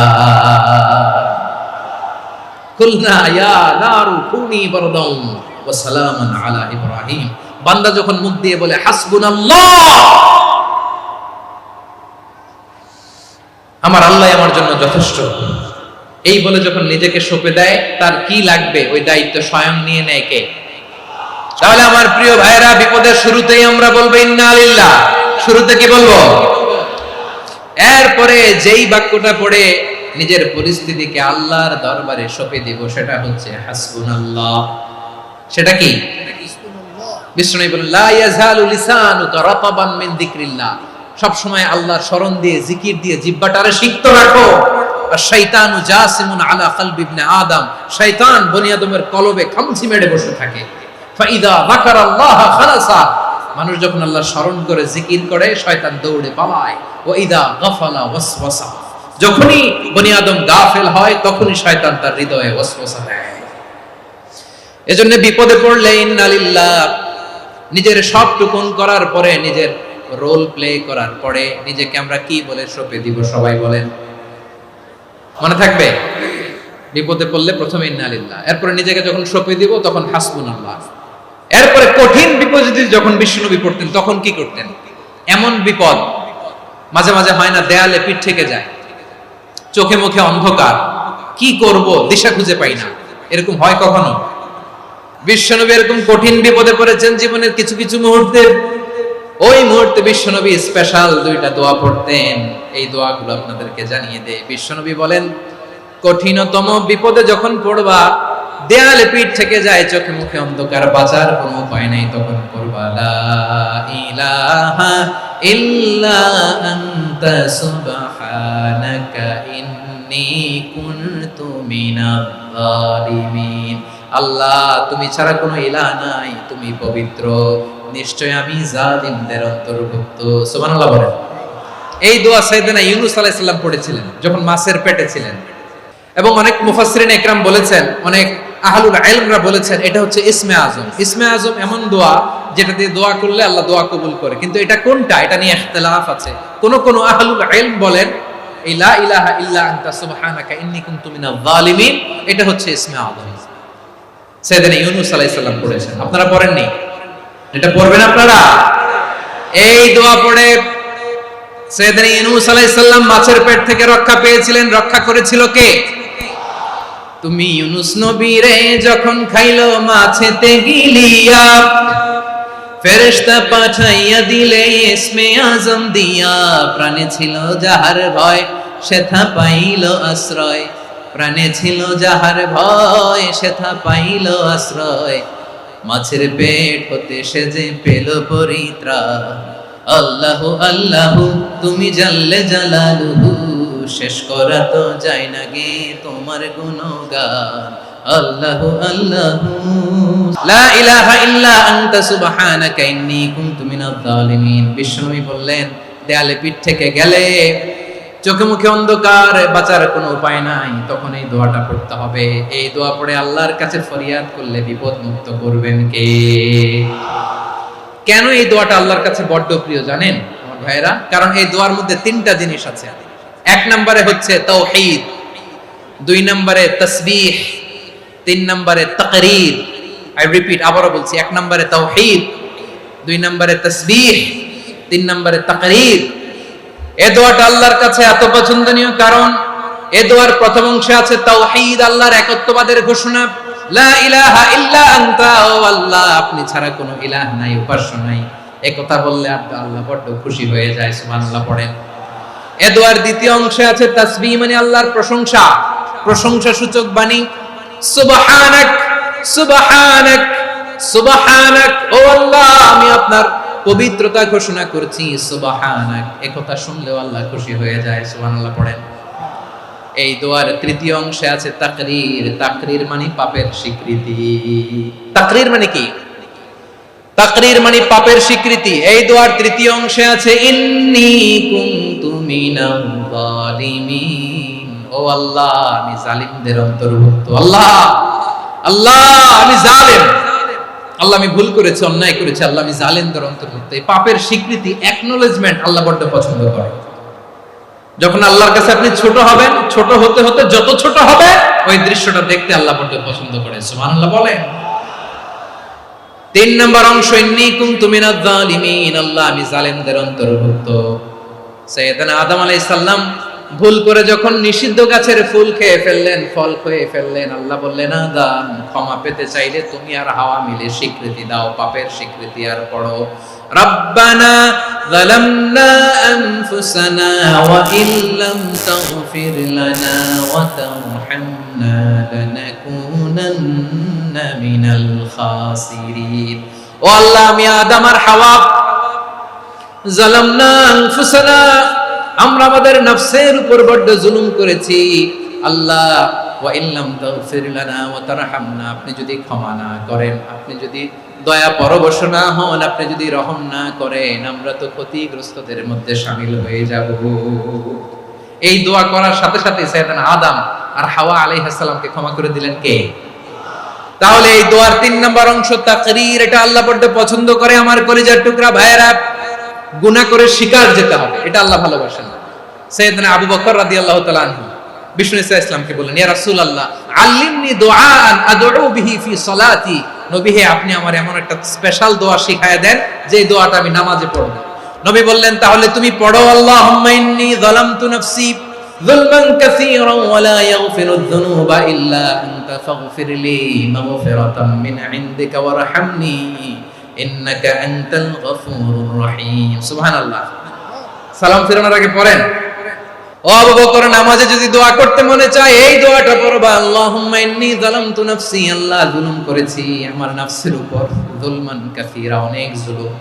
কুলনা ইয়া নারু কুনি বারদান ওয়া সালামান আলা ইব্রাহিম। বান্দা যখন মুখ দিয়ে বলে হাসবুনাল্লাহ, আমার আল্লাহ আমার জন্য যথেষ্ট, এই বলে যখন নিজেকে সঁপে দেয়, তার কি লাগবে ওই দায়িত্ব স্বয়ং নিয়ে নেয় কে? তাহলে আমার প্রিয় ভাইরা, বিপদের শুরুতেই আমরা বলবো ইন্না লিল্লাহ। শুরুতে কি বলবো? এরপরে যেই বাক্যটা পড়ে নিজের পরিস্থিতিকে আল্লাহর দরবারে সঁপে দিব, সেটা হচ্ছে হাসবুনাল্লাহ। সেটা কি? বিষ্ণু বলেন, লা ইয়াজালু লিসানুকা রাতাবান মিন যিকরিল্লাহ, সব সময় আল্লাহর স্মরণ দিয়ে, জিকির দিয়ে জিহ্বাটারে সিক্ত রাখো। আর শয়তানু জাসিমুন আলা কলবি ইবনে আদম, শয়তান বনি আদমের কলবে খামচি মেরে বসে থাকে। ফাইদা যাকারাল্লাহ খালাসা, মানুষ যখন আল্লাহর স্মরণ করে জিকির করে, শয়তান দৌড়ে পালায়। ওয়া ইদা গাফালা ওয়াসওয়াসা, যখনই বনি আদম গাফেল হয়, তখনই শয়তান তার হৃদয়ে ওয়াসওয়াসা দেয়। এজন্য বিপদে পড়লে ইন্না লিল্লাহ, নিজের সবটুকুন করার পরে, নিজের রোল প্লে করার পরে নিজেকে আমরা কি বলে সঁপে দিব? সবাই বলেন, মনে থাকবে? বিপদে পড়লে প্রথমে ইন্না লিল্লাহ, এরপরে নিজেকে যখন সঁপে দিব তখন হাসবুনাল্লাহ। এরপরে কঠিন বিপদ যদি যখন বিশ্বনবী পড়তেন তখন কি করতেন? এমন বিপদ মাঝে মাঝে হয় না, দেয়ালে পিঠ থেকে যায়, চোখে মুখে অন্ধকার, কি করব দিশা খুঁজে পাই না, এরকম হয় কখনো? বিশ্বনবী এরকম কঠিন বিপদে পড়েছেন জীবনের কিছু কিছু মুহূর্তে। ওই মুহূর্তে বিশ্বনবী স্পেশাল দুইটা দোয়া পড়তেন। এই দোয়াগুলো আপনাদেরকে জানিয়ে দেয়। বিশ্বনবী বলেন, কঠিনতম বিপদে যখন পড়বা, দেয়ালে পিঠ থেকে যায়, চোখে মুখে অন্ধকার, বাঁচার কোনো উপায় নাই, তখন পড়বা লা ইলাহা ইল্লা আনতা সুবহানাকা ইন্নী কুনতু মিনাজ জালিমিন। আল্লাহ, তুমি ছাড়া কোনো ইলাহ নাই, তুমি পবিত্র, নিশ্চয় আমি জালিমদের অন্তর্ভুক্ত। সুবহানাল্লাহ বলেন। এই দোয়া সাইয়েদনা ইউনূস আলাইহিস সালাম পড়েছিলেন যখন মাছের পেটে ছিলেন। এবং অনেক মুফাসসিরিন ইকরাম বলেছেন, অনেক আহলুল ইলমরা বলেছেন, এটা হচ্ছে ইসমে আজম। ইসমে আজম এমন দোয়া যেটা দিয়ে দোয়া করলে আল্লাহ দোয়া কবুল করে, কিন্তু এটা কোনটা এটা নিয়ে ইখতিলাফ আছে। কোন কোন আহলুল ইলম বলেন এই লা ইলাহা ইল্লা আনতা সুবহানাকা ইন্নী কুনতু মিনাজ জালিমিন, এটা হচ্ছে ইসমে আজম। সাইয়েদনা ইউনূস আলাইহিস সালাম পড়েছেন, আপনারা পড়েননি? এটা পড়বেন আপনারা। এই দোয়া পড়ে সাইয়েদনা ইউনূস আলাইহিস সালাম মাছের পেট থেকে রক্ষা পেয়েছিলেন। রক্ষা করেছিল কে? তুমি ইউনূস নবী রে যখন খাইলো মাছেতে গিলিয়া, ফেরেশতা পাঠাইয়া দিলে ইসমে আজম দিয়া, প্রাণে ছিল যাহার ভয় সেথা পাইল আশ্রয়, প্রাণে ছিল যাহার ভয় সেথা পাইল আশ্রয়, মাছের পেট হতে সে যে পেল পরিত্রাণ। আল্লাহু আল্লাহু তুমি জাল্লে জালালুহু, শেষ করা তো যায় না গে তোমার গুণগান। আল্লাহু আল্লাহু লা ইলাহা ইল্লা আনতা সুবহানাকা ইন্নী কুনতু মিনাজ জালিমিন। বিশ্বনবী বললেন, দেয়ালে পিঠ থেকে গেলে, চোখে মুখে অন্ধকার, বাঁচার কোনো উপায় নাই, তখন এই দোয়াটা পড়তে হবে। এই দোয়া পড়ে আল্লাহর কাছে ফরিয়াদ করলে বিপদ মুক্ত করবেন কে? কেন এই দোয়াটা আল্লাহর কাছে বড্ড প্রিয় জানেন আমার ভাইরা? কারণ এই দোয়ার মধ্যে তিনটা জিনিস আছে। এক নম্বরে হচ্ছে তাওহীদ, দুই নম্বরে তাসবিহ, তিন নম্বরে তাকরীর। আই রিপিট, আবারও বলছি, এক নম্বরে তাওহীদ, দুই নম্বরে তাসবিহ, তিন নম্বরে তাকরীর। এই দোয়াটা আল্লাহর কাছে এত পছন্দনীয় কারণ এই দোয়ার প্রথম অংশে আছে তাওহীদ, আল্লাহর একত্ববাদের ঘোষণা। লা ইলাহা ইল্লা আনতা, ও আল্লাহ আপনি ছাড়া কোনো ইলাহ নাই, উপাস্য নাই, এই কথা বললে আল্লাহ বড্ড খুশি হয়ে যায়। সুবহানাল্লাহ পড়েন। এই দোয়ার দ্বিতীয় অংশে আছে তাসবিহ, মানে আল্লাহর প্রশংসা, প্রশংসা সূচক বাণী। সুবহানাক সুবহানাক সুবহানাক, ও আল্লাহ আমি আপনার পবিত্রতা ঘোষণা করছি। সুবহানাক, এই কথা শুনলেও আল্লাহ খুশি হয়ে যায়। সুবহানাল্লাহ পড়েন। এই দোয়ার তৃতীয় অংশে আছে তাকরীর, তাকরীর মানে পাপের স্বীকৃতি। তাকরীর মানে কি? তাকরীর মানে পাপের স্বীকৃতি। এই দোয়ার তৃতীয় অংশে আছে ইন্নী কুনতু মিনাজ জালিমিন, ও আল্লাহ আমি জালিমদের অন্তর্ভুক্ত। আল্লাহ আল্লাহ আমি জালেম, আল্লাহ আমি ভুল করেছি, অন্যায় করেছি, আল্লাহ আমি জালেমদের অন্তর্ভুক্ত। এই পাপের স্বীকৃতি, অ্যাকনোলেজমেন্ট আল্লাহ বড্ড পছন্দ করে। যখন আল্লাহর কাছে আপনি ছোট হবেন, ছোট হতে হতে যত ছোট হবে, ওই দৃশ্যটা দেখতে আল্লাহ বড্ড পছন্দ করে। সুবহানাল্লাহ বলেন। তিন নম্বর অংশ ইন্নী কুনতু মিনাজ জালিমিন, আল্লাহ আমি জালেমদের অন্তর্ভুক্ত। সাইয়েদনা আদম আলাইহিস সালাম ভুল করে যখন নিষিদ্ধ গাছের ফুল খেয়ে ফেললেন, ফল খেয়ে ফেললেন, আল্লাহ বললেন আদম ক্ষমা পেতে চাইলে তুমি আর হাওয়া মিলে স্বীকৃতি দাও, পাপের স্বীকৃতি আর পড়ো রব্বানা যালামনা আনফুসানা ওয়া ইল্লাম তাগফির লানা ওয়া তারহামনা লানাকুনান্না মিনাল খাসিরিন। ও আল্লাহ আমি আদম আর হাওয়া যালামনা আনফুসানা, আমরা আমাদের নফসের উপর বড্ড জুলুম করেছি। আল্লাহ ওয়া ইল্লাম তাগফির লানা ওয়া তারহামনা, আপনি যদি ক্ষমা না করেন, আপনি যদি দয়া পরবশ না হন, আপনি যদি রহম না করেন, আমরা তো ক্ষতিগ্রস্তদের মধ্যে শামিল হয়ে যাব। এই দোয়া করার সাথে সাথে সাইয়েদনা আদম আর হাওয়া আলাইহিস সালামকে ক্ষমা করে দিলেন কে? তাহলে এই দোয়ার তিন নম্বর অংশ তাকরীর, এটা আল্লাহ বড্ড পছন্দ করে। আমার কলিজার টুকরা ভাইয়েরা, গুনাহ করে শিকার যেতে হবে, এটা আল্লাহ ভালোবাসেন। সাইয়েদনা আবু বকর রাদিয়াল্লাহু তাআলা আনহু বিষ্ণু ঈসা ইসলামকে বললেন, ইয়া রাসূলুল্লাহ আল্লিমনি দুআআন আদউ বিহি ফি সালাতি, নবী হে আপনি আমার এমন একটা স্পেশাল দোয়া শিখায়া দেন যে দোয়াটা আমি নামাজে পড়ব। নবী বললেন, তাহলে তুমি পড়ো, আল্লাহুম্মা ইন্নী যালামতু নাফসি যুলমান কাসীরান ওয়া লা ইয়াগফিরুয যুনুবা ইল্লা আনতা ফাগফিরলি মাগফিরাতাম মিন ইনদিকা ওয়ারহামনি ইন্নাকা আনতাল গফুরুর রহিম। সুবহানাল্লাহ। সালাম ফিরানোর আগে পড়েন। ও আবু বকর, নামাজে যদি দোয়া করতে মনে চায় এই দোয়াটা পড়বা, আল্লাহুম্মা ইন্নী যালামতু নাফসি, আল্লাহ জুলুম করেছি আমার নফসের উপর, যুলমান কাসীরা, অনেক জুলুম,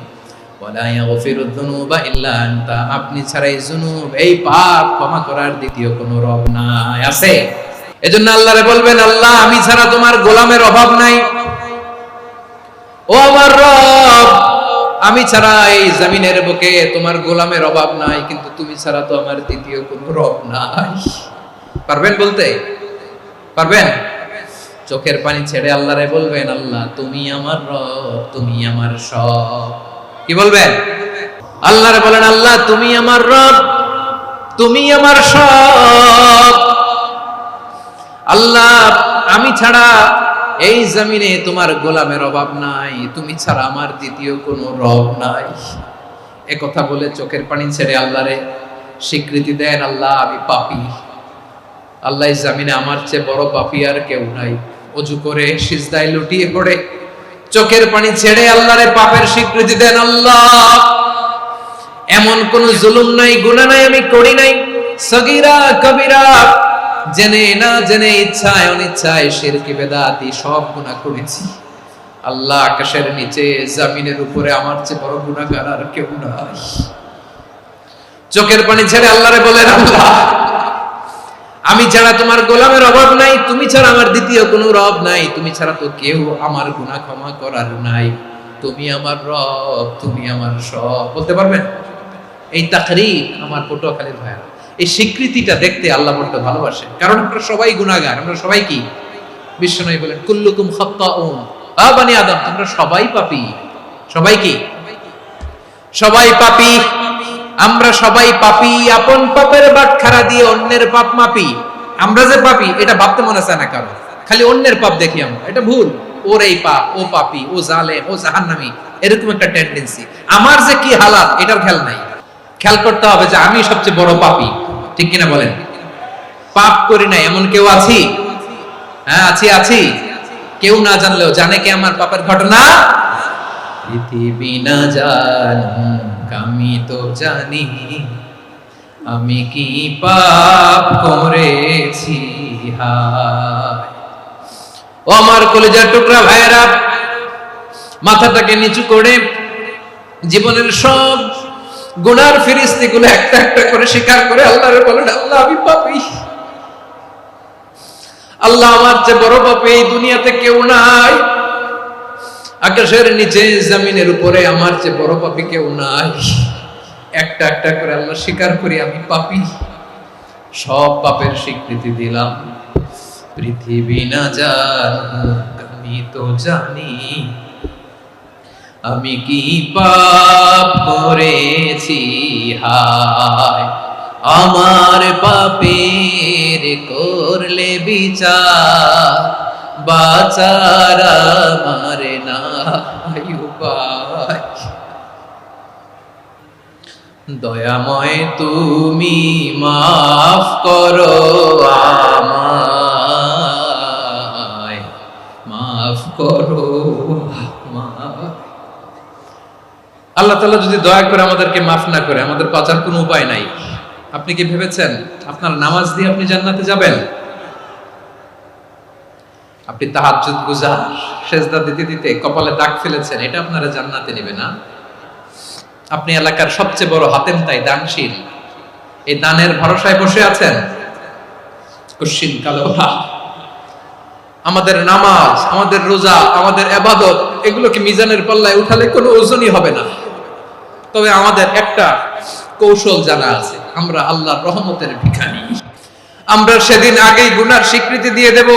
ওয়া লা ইয়াগফিরুয যুনুবা ইল্লা আনতা, আপনি ছাড়া এই জুনুব, এই পাপ ক্ষমা করার দ্বিতীয় কোনো রব নাই। আছে? এজন্য আল্লাহরে বলবেন, আল্লাহ আমি ছাড়া তোমার গোলামের অভাব নাই, ও আমার রব আমি ছাড়া এই জমিনের বুকে তোমার গোলামের অভাব নাই, কিন্তু তুমি ছাড়া তো আমার দ্বিতীয় কোনো রব নাই। পারবেন বলতে? পারবেন? চোখের পানি ছেড়ে আল্লাহরে বলবেন, আল্লাহ তুমি আমার রব, তুমি আমার সব। কি বলবেন? আল্লাহরে বলেন, আল্লাহ তুমি আমার রব, তুমি আমার সব। আল্লাহ আমি ছাড়া এই জমিনে তোমার গোলামের অভাব নাই, তুমি ছাড়া আমার দ্বিতীয় কোনো রব নাই। এ কথা বলে চোখের পানি ছেড়ে আল্লাহরে স্বীকৃতি দেন, আল্লাহ আমি পাপী, আল্লাহ এই জমিনে আমার চেয়ে বড় পাপী আর কেউ নাই। ওযু করে সিজদায় লুটিয়ে পড়ে চোখের পানি ছেড়ে আল্লাহরে পাপের স্বীকৃতি দেন, আল্লাহ এমন কোন জুলুম নাই, গুনাহ নাই আমি করি নাই, সগীরা কবিরা, জেনে না জেনে, ইচ্ছায় অনিচ্ছায়, শিরকি বেদাতি সব গুনাহ করেছি। আল্লাহ আকাশের নিচে জমিনের উপরে আমার চেয়ে বড় গুনাহগার আর কেউ নাই। চোখের পানি ছেড়ে আল্লাহরে বলেন, আল্লাহ আমি ছাড়া তোমার গোলামের অভাব নাই, তুমি ছাড়া আমার দ্বিতীয় কোনো রব নাই, তুমি ছাড়া তো কেউ আমার গুনাহ ক্ষমা করার নাই, তুমি আমার রব, তুমি আমার সব। বলতে পারবেন? এই তাকরীর আমার পটুয়াখালীর ভাইরা, এই স্বীকৃতিটা দেখতে আল্লাহ বড় ভালোবাসে, কারণ আমরা সবাই গুনাহগার, আমরা সবাই কি? বিশ্বনবী বলেন, কুল্লুকুম খাত্তাউন, আ বনি আদম তোমরা সবাই পাপী। সবাই কি? সবাই পাপী। আমরা সবাই পাপী, আপন পাপের বাটখারা দিয়ে অন্যের পাপ মাপি। আমরা যে পাপী এটা ভাবতে মনে চায় না কারো, খালি অন্যের পাপ দেখি আমরা, এটা ভুল। ওর এই পাপ, ও পাপী, ও জালেম, ও জাহান্নামী, এরকম একটা টেন্ডেন্সি। আমার যে কি হালাত এটার খেয়াল নাই। খেয়াল করতে হবে যে আমি সবচেয়ে বড় পাপী, ঠিক কিনা বলেন? পাপ করি না এমন কেউ আছি? হ্যাঁ আছি। কেউ না জানলেও জানে কি আমার পাপের ঘটনা? পৃথিবী না জানুক আমি তো জানি, আমি কি পাপ করেছি হায়। ও আমার কলিজার টুকরা ভাইয়েরা, মাথাটাকে নিচু করে জীবনের সব গুনার ফিরিস্তিগুলো একটা একটা করে স্বীকার করে আল্লাহরে বলেন, আল্লাহ আমি পাপী, আল্লাহ আমার চেয়ে বড় পাপী এই দুনিয়াতে কেউ নাই, আকাশের নিচে জমিনের উপরে আমার চেয়ে বড় পাপী কেউ নাই। একটা একটা করে আল্লাহ স্বীকার করি আমি পাপী, সব পাপের স্বীকৃতি দিলাম। পৃথিবী না জানুক আমি তো জানি, আমি কি পাপ করেছি হায়। আমার পাপের করলে বিচার, বাঁচার আমার নাই উপায়। দয়াময় তুমি মাফ করো আমায়, মাফ করো আমায়। আল্লাহ তাআলা যদি দয়া করে আমাদেরকে মাফ না করে, আমাদের বাঁচার কোনো উপায় নাই। আপনি কি ভেবেছেন আপনার নামাজ দিয়ে আপনি জান্নাতে যাবেন? আপনি তাহাজ্জুদ গুজার, সেজদা দিতে দিতে কপালে দাগ ফেলেছেন, এটা আপনারা জান্নাতে নেবে না। আপনি এলাকার সবচেয়ে বড় হাতেম তাই দানশীল, এই দানের ভরসায় বসে আছেন, কশিন কালো আমাদের নামাজ, আমাদের রোজা, আমাদের ইবাদত, এগুলোকে মিজানের পাল্লায় উঠালে কোনো ওজনই হবে না। তবে আমাদের একটা কৌশল জানা আছে, আমরা আল্লাহর রহমতের ভিখারি। আমরা সেদিন আগেই গুনার স্বীকৃতি দিয়ে দেব।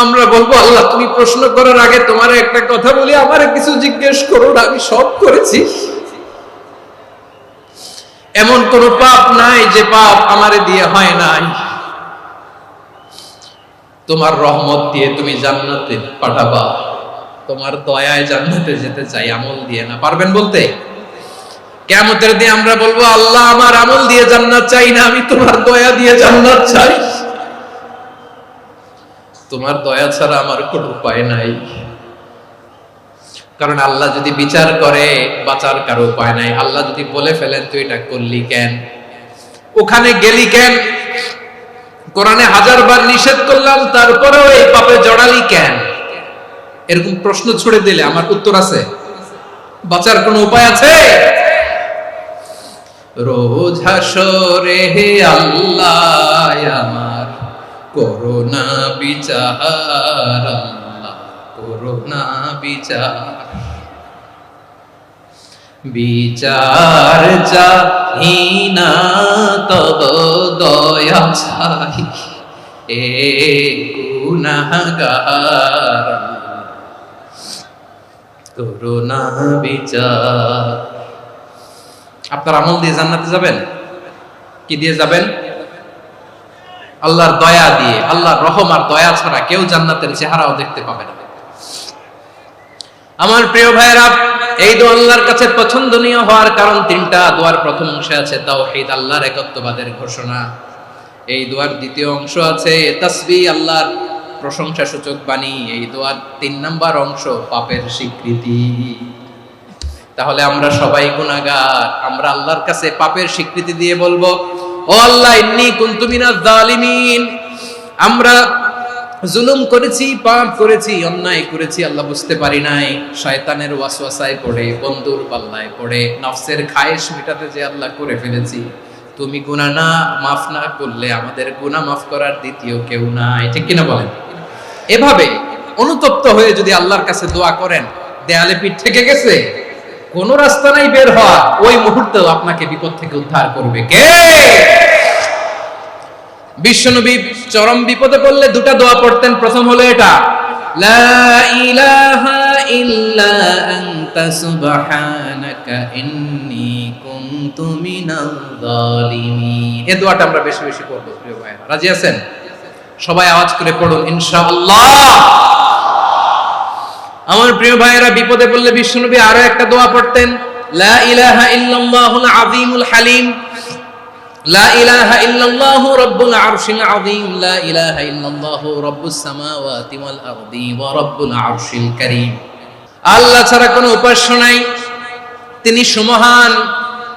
আমরা বলবো, আল্লাহ তুমি প্রশ্ন করার আগে তোমার একটা কথা বলি, আমার কিছু জিজ্ঞেস করো না, আমি সব করেছি। এমন কোন পাপ নাই যে পাপ আমারে দিয়ে হয় নাই। তোমার রহমত দিয়ে তুমি জান্নাতে পাঠাবা, তোমার দয়ায় জান্নাতে যেতে চাই, আমল দিয়ে না। পারবেন বলতে? কিয়ামতের দিন আমরা বলবো, আল্লাহ আমার আমল দিয়ে জান্নাত চাই না, আমি তোমার দয়া দিয়ে জান্নাত চাই। তোমার দয়া ছাড়া আমার কোনো উপায় নাই। কারণ আল্লাহ যদি বিচার করে বাঁচার কারো উপায় নাই। আল্লাহ যদি বলে ফেলেন তুই এটা করলি কেন, ওখানে গেলি কেন, কোরআনে 1000 বার নিষেধ করলাম তারপরেও এই পাপে জড়ালি কেন, এরকম প্রশ্ন ছুড়ে দিলে আমার উত্তর আছে? বাঁচার কোনো উপায় আছে? রোজ হাসরে হে আল্লাহ আমার করোনা বিচার, আল্লাহ করোনা বিচার, বিচার চাহি না তব দয়া চাই, এ গুনাহগার করোনা বিচার। আপনার আমল দিয়ে জান্নাতে যাবেন? কি দিয়ে যাবেন? আল্লাহর দয়া দিয়ে। আল্লাহর রহম আর দয়া ছাড়া কেউ জান্নাতের চেহারাও দেখতে পাবে না। আমার প্রিয় ভাইয়েরা, এই দোয়া আল্লাহর কাছে পছন্দনীয় হওয়ার কারণ তিনটা। দোয়ার প্রথম অংশে আছে তাওহীদ, আল্লাহর একত্ববাদের ঘোষণা। এই দোয়ার দ্বিতীয় অংশ আছে তাসবিহ, আল্লাহর প্রশংসা সূচক বাণী। এই দোয়ার 3 নাম্বার অংশ পাপের স্বীকৃতি। তাহলে আমরা সবাই গুনাহগার। আমরা আল্লাহর কাছে পাপের স্বীকৃতি দিয়ে বলবো, ও আল্লাহ ইন্নী কুনতু মিনাজ জালিমিন, আমরা জুলুম করেছি, পাপ করেছি, অন্যায় করেছি, আল্লাহ বুঝতে পারি নাই, শয়তানের ওয়াসওয়াসায় পড়ে, বন্ধুর পাল্লায় পড়ে, নফসের খায়েশ মেটাতে যে আল্লাহ করে ফেলেছি। তুমি গুনাহ না মাফ না করলে আমাদের গুনাহ মাফ করার দ্বিতীয় কেউ নাই। ঠিক কিনা বলেন? এভাবে অনুতপ্ত হয়ে যদি আল্লাহর কাছে দোয়া করেন, দেয়ালে পিঠ থেকে গেছে, কোন রাস্তা নাই বের হওয়া, ওই মুহূর্তেও আপনাকে বিপদ থেকে উদ্ধার করবে কে? বিশ্বনবী চরম বিপদে পড়লে 2টা দোয়া পড়তেন। প্রথম হলো এটা, লা ইলাহা ইল্লা আনতা সুবহানাকা ইন্নী কুনতু মিনাল জালিমিন। এই দোয়াটা আমরা বেশি বেশি পড়ব প্রিয় ভাইরা। রাজি আছেন? সবাই আওয়াজ করে পড়ুন ইনশাআল্লাহ। আমার প্রিয় ভাইয়েরা, বিপদে পড়লে বিশ্বনবী আরো একটা দোয়া পড়তেন, লা ইলাহা ইল্লাল্লাহুল আযীমুল হালিম, লা ইলাহা ইল্লাল্লাহু রাব্বুল আরশিল আযীম, লা ইলাহা ইল্লাল্লাহু রাব্বুস সামাওয়াতি ওয়াল আরদি ওয়া রাব্বুল আরশিল কারীম। আল্লাহ ছাড়া কোনো উপাস্য নাই, তিনি সুমহান,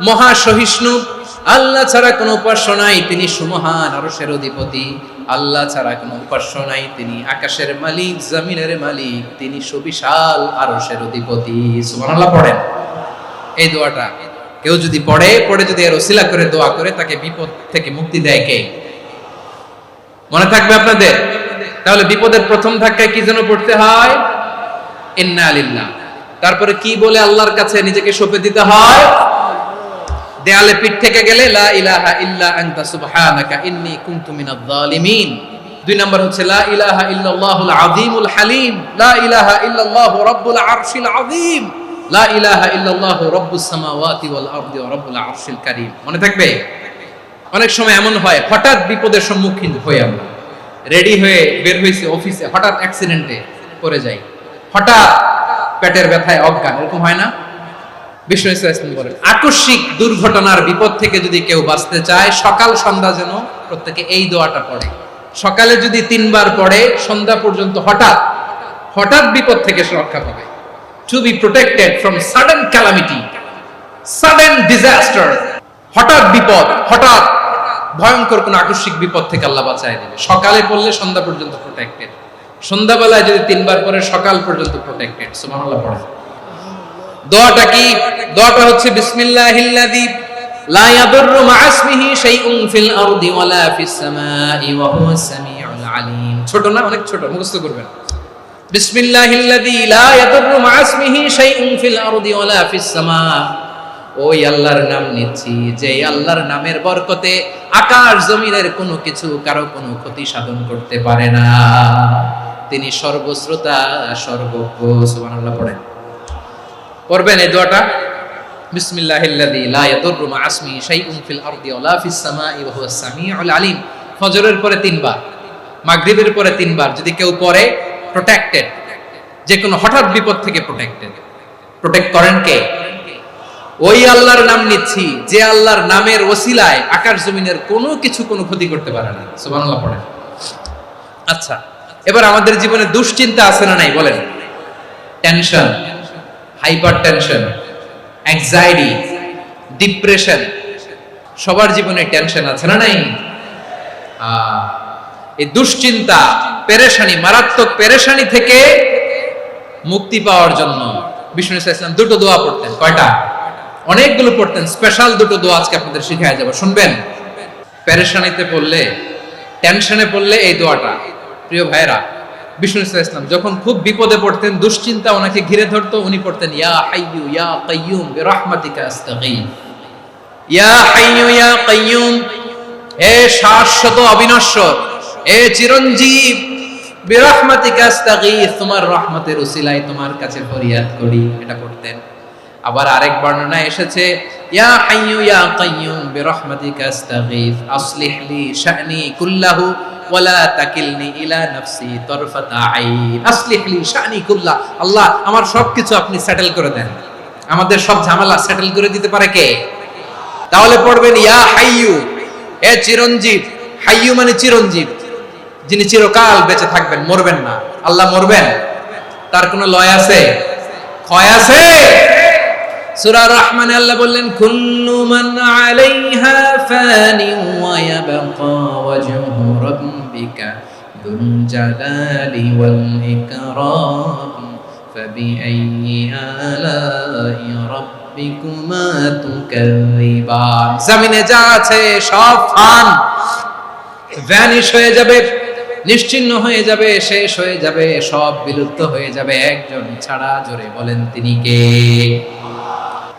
মহা সহিষ্ণু। আল্লাহ ছাড়া কোনো উপাস্য নাই, তিনি সুমহান, আরশের অধিপতি। আল্লাহ ছাড়া কোনো উপাস্য নাই, তিনি আকাশের মালিক, জমিনের মালিক, তিনি সুবিশাল, আরশের অধিপতি। সুবহানাল্লাহ পড়েন। এই দোয়াটা কেউ যদি পড়ে যদি এর ওসিলা করে দোয়া করে, তাকে বিপদ থেকে মুক্তি দেয় কে? মনে থাকবে আপনাদের? তাহলে বিপদের প্রথম ধাক্কায় কি যেন পড়তে হয়? ইন্না লিল্লাহ। তারপরে কি বলে আল্লাহর কাছে নিজেকে সঁপে দিতে হয়? দেয়ালে পিঠ থেকে গেলে লা ইলাহা ইল্লা আনতা সুবহানাকা ইন্নী কুনতু মিনাজ জালিমিন। 2 নাম্বার হচ্ছে লা ইলাহা ইল্লাল্লাহুল আযীমুল হালিম, লা ইলাহা ইল্লাল্লাহু রাব্বুল আরশিল আযীম, লা ইলাহা ইল্লাল্লাহু রাব্বুস সামাওয়াতি ওয়াল আরদি ওয়া রাব্বুল আরশিল কারীম। মনে থাকবে? অনেক সময় এমন হয়, হঠাৎ বিপদের সম্মুখীন হই আমরা, রেডি হয়ে বের হইছে অফিসে, হঠাৎ অ্যাক্সিডেন্টে পড়ে যাই, হঠাৎ পেটের ব্যথায় অজ্ঞান, এরকম হয় না? বিষ্ণু ইসলাম বলেন, আকস্মিক দুর্ঘটনার বিপদ থেকে যদি কেউ বাঁচতে চায়, সকাল সন্ধ্যা যেন প্রত্যেকে এই দোয়াটা পড়ে। সকালে যদি 3 বার পড়ে, সন্ধ্যা পর্যন্ত হঠাৎ বিপদ থেকে সে রক্ষা পাবে। To be protected from sudden calamity, sudden disaster, হঠাৎ বিপদ, হঠাৎ ভয়ঙ্কর কোন আকস্মিক বিপদ থেকে আল্লাহ বাঁচায় দেবে। সকালে পড়লে সন্ধ্যা পর্যন্ত প্রোটেক্টেড, সন্ধ্যাবেলায় যদি 3 বার পড়ে সকাল পর্যন্ত প্রোটেক্টেড। সুবহানাল্লাহ পড়ে। দোয়াটা কি? দোয়াটা হচ্ছে বিসমিল্লাহিল্লাযী লা ইয়াদুররু মা ইসমিহি শাইউন ফিল আরদি ওয়ালা ফিস সামাই ওয়া হুয়াস সামিউল আলীম। ছোট না? অনেক ছোট, মুখস্থ করবেন। বিসমিল্লাহিল্লাযী লা ইয়াদুররু মা ইসমিহি শাইউন ফিল আরদি ওয়ালা ফিস সামা। ওই আল্লাহর নাম নিচ্ছি, যে আল্লাহর নামের বরকতে আকাশ জমিনের কোনো কিছু কারো কোনো ক্ষতি সাধন করতে পারে না। তিনি সর্বশ্রোতা, সর্বজ্ঞ। সুবহানাল্লাহ পড়েন। পড়বেন এই দোয়াটা, বিসমিল্লাহিল্লাযী লা ইয়াদুররু মা ইসমিহি শাইউন ফিল আরদি ওয়ালা ফিস সামাই ওয়া হুয়াস সামিউল আলীম। ফজরের পরে 3 বার, মাগরিবের পরে 3 বার যদি কেউ পড়ে প্রোটেক্টেড, যে কোনো হঠাৎ বিপদ থেকে প্রোটেক্টেড। প্রোটেক্ট করেন কে? ওই আল্লাহর নাম নিচ্ছি যে আল্লাহর নামের ওসিলায় আকাশ জমিনের কোনো কিছু কোনো ক্ষতি করতে পারে না। সুবহানাল্লাহ পড়েন। আচ্ছা, এবার আমাদের জীবনে দুশ্চিন্তা আছে না নাই বলেন? Tension, hyper tension, anxiety, depression, সবার জীবনে টেনশন আছে না নাই? এই দুশ্চিন্তা, পেরেশানি, মারাত্মক পেরেশানি থেকে মুক্তি পাওয়ার জন্য বিষ্ণু ইসলাম দুটো দোয়া পড়তেন। কয়টা? অনেকগুলো পড়তেন। স্পেশাল দুটো দোয়া আজকে আপনাদের শিখায় যাব, শুনবেন। পেরেশানিতে পড়লে, টেনশনে পড়লে এই দোয়াটা, প্রিয় ভাইরা, বিষ্ণু ইসলাম যখন খুব বিপদে পড়তেন, দুশ্চিন্তা ওনাকে ঘিরে ধরতো, উনি পড়তেন ইয়া হাইয়ু ইয়া কাইয়ুম বিরহমাতিকা আস্তাগীথ। ইয়া হাইয়ু ইয়া কাইয়ুম, হে শাশ্বত অবিনশ্বর, হে চিরঞ্জীব, বিরহমাতিকা আস্তাগীথ, তোমার রহমতের উসিলায় তোমার কাছে ফরিয়াদ করি। এটা পড়তেন। আবার আরেক বর্ণনায় এসেছে ইয়া হাইয়ু ইয়া কাইয়ুম বিরহমাতিকা আস্তাগীথ আসলিহ লি শা'নি কুল্লাহু ওয়ালা তাকিলনি ইলা নাফসি তারফাতা আইন। আসলিহ লি শা'নি কুল্লাহ, আল্লাহ আমার সবকিছু আপনি সেটেল করে দেন। আমাদের সব ঝামেলা সেটেল করে দিতে পারে কে? তাহলে পড়বেন ইয়া হাইয়ু, হে চিরঞ্জীব। হাইয়ু মানে চিরঞ্জীব, যিনি চিরকাল বেঁচে থাকবেন, মরবেন না। আল্লাহ মরবেন? তার কোনো লয় আছে? ক্ষয় আছে? সূরা রহমানে আল্লাহ বললেন কুল্লু মান আলাইহা ফানি ওয়া ইয়াবকা ওয়াজহু রাব্বিকা যুল জালালি ওয়াল ইকরাম ফাবিআইয়ি আলাই রাব্বিকুমা তুকাযিবান। জমিনে যা আছে সব ফান, ভ্যানিশ হয়ে যাবে, নিশ্চিহ্ন হয়ে যাবে, শেষ হয়ে যাবে, সব বিলুপ্ত হয়ে যাবে, একজন ছাড়া। জোরে বলেন তিনি কে?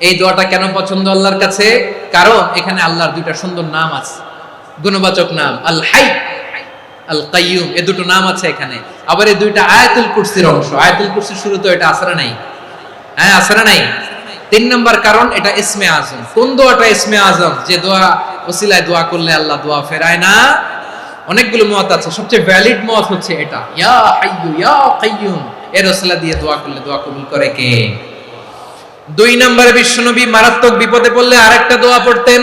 এই দোয়াটা কেন পছন্দ আল্লাহর কাছে? কারণ এখানে আল্লাহর দুইটা সুন্দর নাম আছে, গুণবাচক নাম, আল হাই, আল কাইয়ুম, এই দুটো নাম আছে এখানে। আবার এই দুইটা আয়াতুল কুরসির অংশ। আয়াতুল কুরসির শুরু তো এটা আছে না নাই? হ্যাঁ, আছে না নাই? 3 নাম্বার কারণ, এটা ইসমে আজম। কোন দোয়াটা ইসমে আজম? যে দোয়া ওসিলায় দোয়া করলে আল্লাহ দোয়া ফেরায় না। অনেকগুলো মত আছে, সবচেয়ে ভ্যালিড মত হচ্ছে এটা, ইয়া হাইয়ু ইয়া কাইয়ুম, এর ওসিলা দিয়ে দোয়া করলে দোয়া কবুল করে কে? 2 নম্বরে বিশ্বনবী মারাত্মক বিপদে পড়লে আরেকটা দোয়া পড়তেন,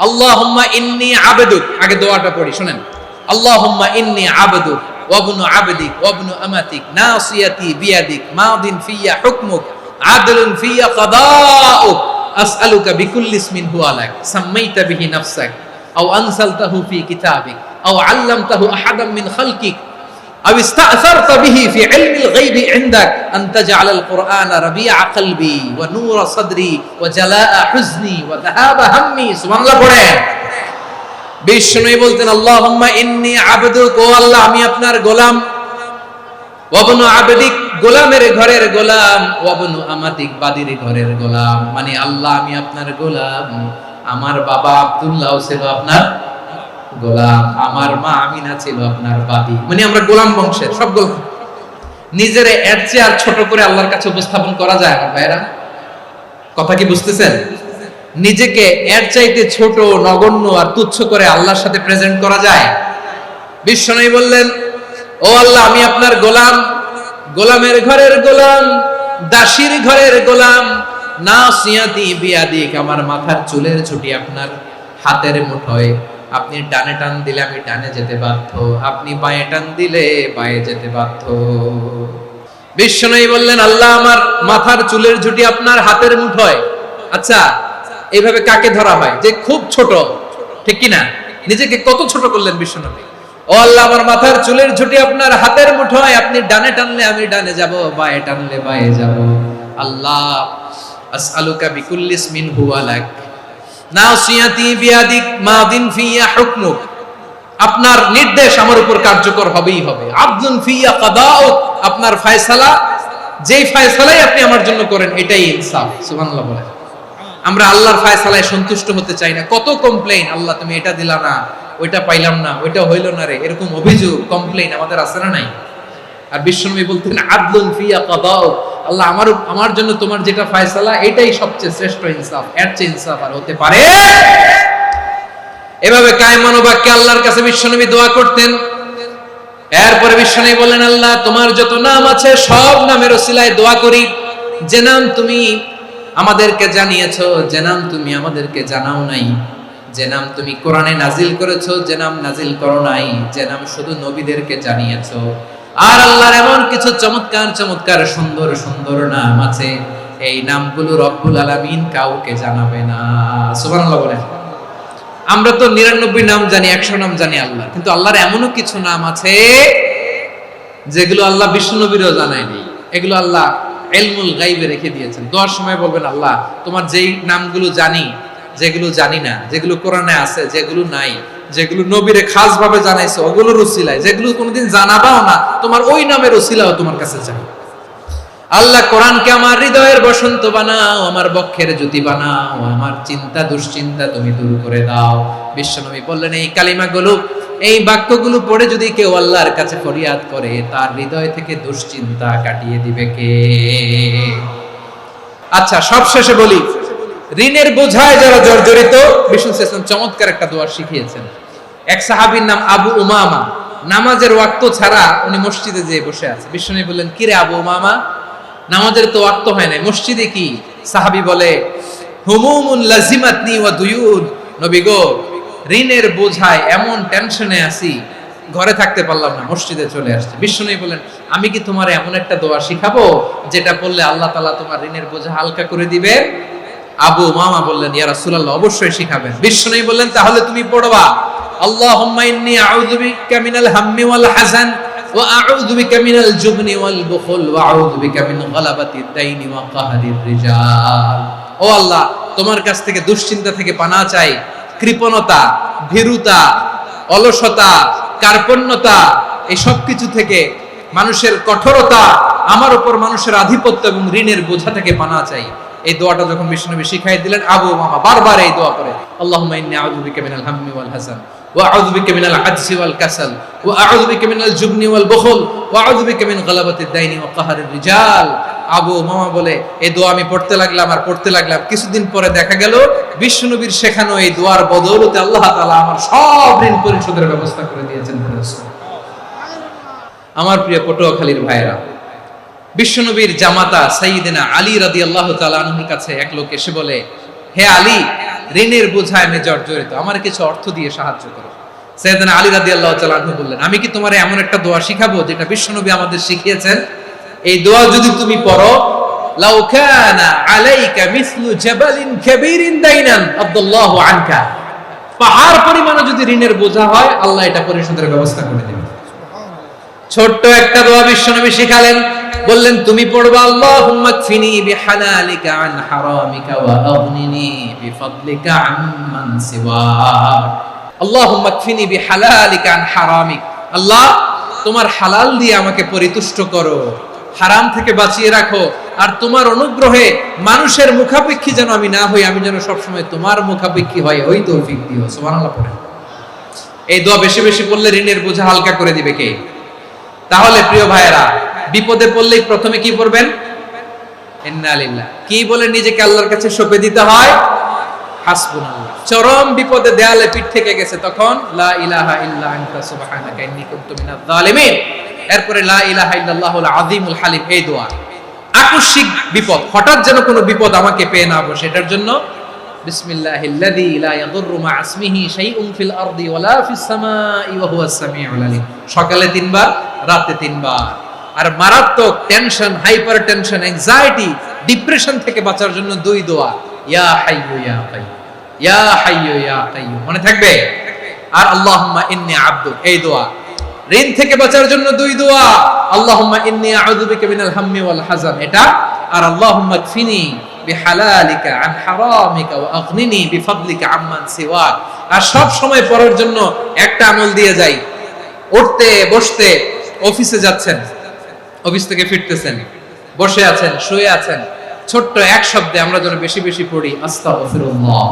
আল্লাহুম্মা ইন্নী আবদুক। আগে দোয়াটা পড়ি, শুনেন। আল্লাহুম্মা ইন্নী আবদুক ওয়া ইবনু আবদিক ওয়া ইবনু আমাতিক নাসিয়াতি বিয়াদিক মাদিন ফিয়া হুকমুক আদলুন ফিয়া কাদাউক আসআলুকা বিকুল্লি ইসমিন হুয়া লাক সাম্মাইতা বিহি নাফসাক আও আনসালতাহু ফি কিতাবিক আও আল্লামতাহু আহাদাম মিন খালকিক أو استأثرت به في علم الغيب عندك أن تجعل القرآن ربيع قلبي ونور صدري وجلاء حزني وذهاب همي। سبحان الله পড়েন। বিষ্ণু বলতেন আল্লাহুম্মা ইন্নী আবদুক, ও আল্লাহ আমি আপনার গোলাম, ওয়া ইবনু আবদিক, গোলামের ঘরের গোলাম, ওয়া ইবনু আমাতিক, বাদীর ঘরের গোলাম। মানে আল্লাহ আমি আপনার গোলাম, আমার বাবা আব্দুল্লাহ ছিল আপনার গোলাম, আমার মা আমিনা ছিল আপনার বাদী। মানে আমরা গোলাম বংশের, সব গোলাম। নিজের এর চেয়ে আর ছোট করে আল্লাহর কাছে উপস্থাপন করা যায় আমার ভাইরা? কথা কি বুঝতেছেন? নিজেকে এর চাইতে ছোট, নগণ্য আর তুচ্ছ করে আল্লাহর সাথে প্রেজেন্ট করা যায়? বিশ্বনবী বললেন ও আল্লাহ আমি আপনার গোলাম, গোলামের ঘরের গোলাম, দাসীর ঘরের গোলাম, নাসিয়াতি বিয়াদিক, আমার মাথার চুলের ছুটি আপনার হাতের মুঠোয়। আপনি ডানে টান দিলে আমি ডানে যেতে বাধ্য, আপনি বাঁয়ে টান দিলে বাঁয়ে যেতে বাধ্য। বিশ্বনবী বললেন আল্লাহ আমার মাথার চুলের ঝুঁটি আপনার হাতের মুঠোয়। আচ্ছা, এইভাবে কাকে ধরা হয়? যে খুব ছোট, ঠিক কি না? নিজেকে কত ছোট করলেন বিশ্বনবী। ও আল্লাহ আমার মাথার চুলের ঝুঁটি আপনার হাতের মুঠোয়, আপনি ডানে টানলে আমি ডানে যাব, বাঁয়ে টানলে বাঁয়ে যাব। আল্লাহ আসআলুকা বিকুল্লি ইসমিন হুয়া লাক নাসিয়াতি বিয়াদিক মাদিন ফিয়া হুকমুক, আপনার নির্দেশ আমার উপর কার্যকর হবেই হবে। আবদুন ফিয়া কাদাউক, আপনার ফয়সালা, যেই ফয়সালাই আপনি আমার জন্য করেন এটাই ইনসাফ। সুবহানাল্লাহ বলেন। আমরা আল্লাহর ফয়সালায় সন্তুষ্ট হতে চাই না। কত কমপ্লেইন, আল্লাহ তুমি এটা দিলা না, ওইটা পাইলাম না, ওইটা হইল না রে, এরকম অভিযোগ, কমপ্লেইন আমাদের আছে না নাই? আর বিশ্বনবী বলতেন আদলুন ফিয়া কাদাউক, আল্লাহ আমার জন্য তোমার যেটা ফয়সালা এটাই সবচেয়ে শ্রেষ্ঠ ইনসাফ, এর চেয়ে ইনসাফ আর হতে পারে? এভাবে কায়মান বাক্যে আল্লাহর কাছে বিশ্বনবী দোয়া করতেন। এরপরে বিশ্বনবী বললেন, আল্লাহ তোমার যত নাম আছে সব নামের ওসিলায় দোয়া করি, যে নাম তুমি আমাদেরকে জানিয়েছো, যে নাম তুমি আমাদেরকে জানাও নাই, যে নাম তুমি কোরআনে নাজিল করেছো, যে নাম নাজিল করো নাই, যে নাম শুধু নবীদেরকে জানিয়েছো। আর আল্লাহর এমন কিছু চমৎকার চমৎকার সুন্দর সুন্দর নাম আছে, এই নামগুলো রব্বুল আলামিন কাউকে জানাবে না। সুবহানাল্লাহ বলেন। আমরা তো 99 নাম জানি, 100 নাম জানি আল্লাহ, কিন্তু আল্লাহর এমনও কিছু নাম আছে যেগুলো আল্লাহ বিষ্ণু নবীরও জানায়নি। এগুলো আল্লাহ ইলমুল গায়বে রেখে দিয়েছেন। দোয়ার সময় বলবেন, আল্লাহ তোমার যেই নামগুলো জানি, যেগুলো জানি না, যেগুলো কোরআনে আছে, যেগুলো নাই, যেগুলো নবীরে খাস ভাবে জানাইছো ওগুলোর উসিলায়, যেগুলো কোনোদিন জানাবাও না তোমার ওই নামের উসিলাও তোমার কাছে চাই। আল্লাহ কোরআনকে আমার হৃদয়ের বসন্ত বানাও, আমার বক্ষের জ্যোতি বানাও, আমার চিন্তা দুশ্চিন্তা তুমি দূর করে দাও। বিশ্বনবী বললেন, এই কালিমাগুলো, এই বাক্যগুলো পড়ে যদি কেউ আল্লাহর কাছে ফরিয়াদ করে, তার হৃদয় থেকে দুশ্চিন্তা কাটিয়ে দিবে কে? আচ্ছা, সব শেষে বলি, ঋণের বোঝায় যারা জর্জরিত, বিষ্ণু ইসলাম চমৎকার একটা দোয়া শিখিয়েছেন। এক সাহাবীর নাম আবু উমামা, নামাজের ওয়াক্ত ছাড়া উনি মসজিদে যেয়ে বসে আছে। বিষ্ণু বললেন, কি রে আবু উমামা, নামাজের তো ওয়াক্ত হয় না, মসজিদে কি? সাহাবী বলে, হুমুমুন লাজিমাতনি ওয়া দুয়ুন, নবী গো, ঋণের বোঝায় এমন টেনশনে আছি, ঘরে থাকতে পারলাম না, মসজিদে চলে আসছে। বিশ্বনবী বলেন, আমি কি তোমার এমন একটা দোয়া শিখাবো যেটা বললে আল্লাহ তাআলা তোমার ঋণের বোঝা হালকা করে দিবে? আবু উমামা বললেন, ইয়া রাসূলুল্লাহ, অবশ্যই শিখাবেন। বিশ্বনবী বললেন, তাহলে তুমি পড়বা, আল্লাহুম্মা ইন্নী আউযু বিকা মিনাল হাম্মি ওয়াল হাযান ওয়া আউযু বিকা মিনাল জুবনি ওয়াল বুখল ওয়া আউযু বিকা মিন গালাবাতিদ দাইনি ওয়া কাহরির রিজাল। ও আল্লাহ, তোমার কাছ থেকে দুশ্চিন্তা থেকে পানাহ চাই, কৃপণতা, ভীরুতা, অলসতা, কার্পণ্যতা, এই সব কিছু থেকে, মানুষের কঠোরতা, আমার উপর মানুষের আধিপত্য এবং ঋণের বোঝা থেকে পানাহ চাই। এই দোয়াটা যখন বিষ্ণু শিখাই দিলেন, আবু উমামা বারবার এই দোয়া করে, আল্লাহুম্মা ইন্নী আউযু বিকা মিনাল হাম্মি ওয়াল হাযান ওয়া আউযু বিকা মিনাল আজজি ওয়াল কাসাল ওয়া আউযু বিকা মিনাল জুবনি ওয়াল বুখল ওয়া আউযু বিকা মিন গালাবাতিদ দাইনি ওয়া কাহরির রিজাল। আবু উমামা বলে, এই দোয়া আমি পড়তে লাগলাম আর পড়তে লাগলাম, কিছুদিন পরে দেখা গেল বিষ্ণু নবীর শেখানো এই দোয়ার বদৌলতে আল্লাহ তাআলা আমার সব ঋণ পরিশোধের ব্যবস্থা করে দিয়েছেন। আমার প্রিয় পটুয়াখালীর ভাইয়েরা, বিশ্বনবীর জামাতা সাইয়্যিদিনা আলী রাদিয়াল্লাহু তাআলা আনহুর কাছে এক লোক এসে বলে, হে আলী, ঋণের বোঝায় আমি জর্জরিত, আমার কিছু অর্থ দিয়ে সাহায্য করো। সাইয়্যিদিনা আলী রাদিয়াল্লাহু তাআলা আনহু বললেন, আমি কি তোমারে এমন একটা দোয়া শিখাবো যেটা বিশ্বনবী আমাদের শিখিয়েছেন? এই দোয়া যদি তুমি পড়ো, লাউ কানা আলাইকা মিসলু জাবালিন কাবীরিন দাইনান আব্দুল্লাহু আনকা, পাহাড় পরিমাণ যদি ঋণের বোঝা হয়, আল্লাহ এটা পরিশোধের ব্যবস্থা করে দেবেন। ছোট্ট একটা দোয়া বিশ্বনবী শিখালেন, বললেন, তুমি পড়বা, আল্লাহুম্মা কফিনি বিহালালিকা আন হারামিকা ওয়া আগনিনি বিফাদলিকা আম্মান সিওয়াক। আল্লাহুম্মা কফিনি বিহালালিকা আন হারামিক, আল্লাহ তোমার হালাল দিয়ে আমাকে পরিতুষ্ট করো, হারাম থেকে বাঁচিয়ে রাখো, আর তোমার অনুগ্রহে মানুষের মুখাপেক্ষী যেন আমি না হই, আমি যেন সবসময় তোমার মুখাপেক্ষী হই, ওই তৌফিক দিও। সুবহানাল্লাহ পড়েন। এই দোয়া বেশি বেশি পড়লে ঋণের বোঝা হালকা করে দিবে কে? তাহলে প্রিয় ভাইয়েরা, বিপদে পড়লেই প্রথমে কি পড়বেন? ইন্না লিল্লাহ। কি বলে নিজেকে আল্লাহর কাছে সঁপে দিতে হয়? হাসবুনাল্লাহ। চরম বিপদে দেয়ালে পিঠ থেকে গেছে, তখন লা ইলাহা ইল্লা আনতা সুবহানাকা ইন্নী কুনতু মিনাজ জালিমিন। এরপরে লা ইলাহা ইল্লাল্লাহুল আযীমুল হালিম, এই দোয়া। আকস্মিক বিপদ, হঠাৎ যেন কোনো বিপদ আমাকে পেয়ে না বসে, এটার জন্য বিসমিল্লাহিল্লাযী লা ইয়াদুররু মা ইসমিহি শাইউন ফিল আরদি ওয়ালা ফিস সামাই ওয়া হুয়াস সামিউল আলীম। সকালে 3 বার, রাতে 3 বার। আর মারাত্মক tension, hyper tension, anxiety, depression থেকে বাঁচার জন্য 2 দোয়া, ইয়া হাইয়্যু ইয়া কাইয়্যুম, ইয়া হাইয়্যু ইয়া কাইয়্যুম, মনে থাকবে? আর আল্লাহুম্মা ইন্নী আবদুক, এই দোয়া। ঋণ থেকে বাঁচার জন্য 2 দোয়া, আল্লাহুম্মা ইন্নী আউযু বিকা মিনাল হাম্মি ওয়াল হাযান, এটা। আর আল্লাহুম্মা কফিনি বিহালালিকা আন হারামিকা ওয়া আগনিনি বিফাদলিকা আম্মান সিওয়াক। আর সব সময় পড়ার জন্য একটা আমল দিয়ে যাই, উঠতে বসতে, অফিসে যাচ্ছেন, অফিস থেকে ফিরতেছেন, বসে আছেন, শুয়ে আছেন, ছোট্ট এক শব্দে আমরা যেন বেশি বেশি পড়ি, আস্তাগফিরুল্লাহ।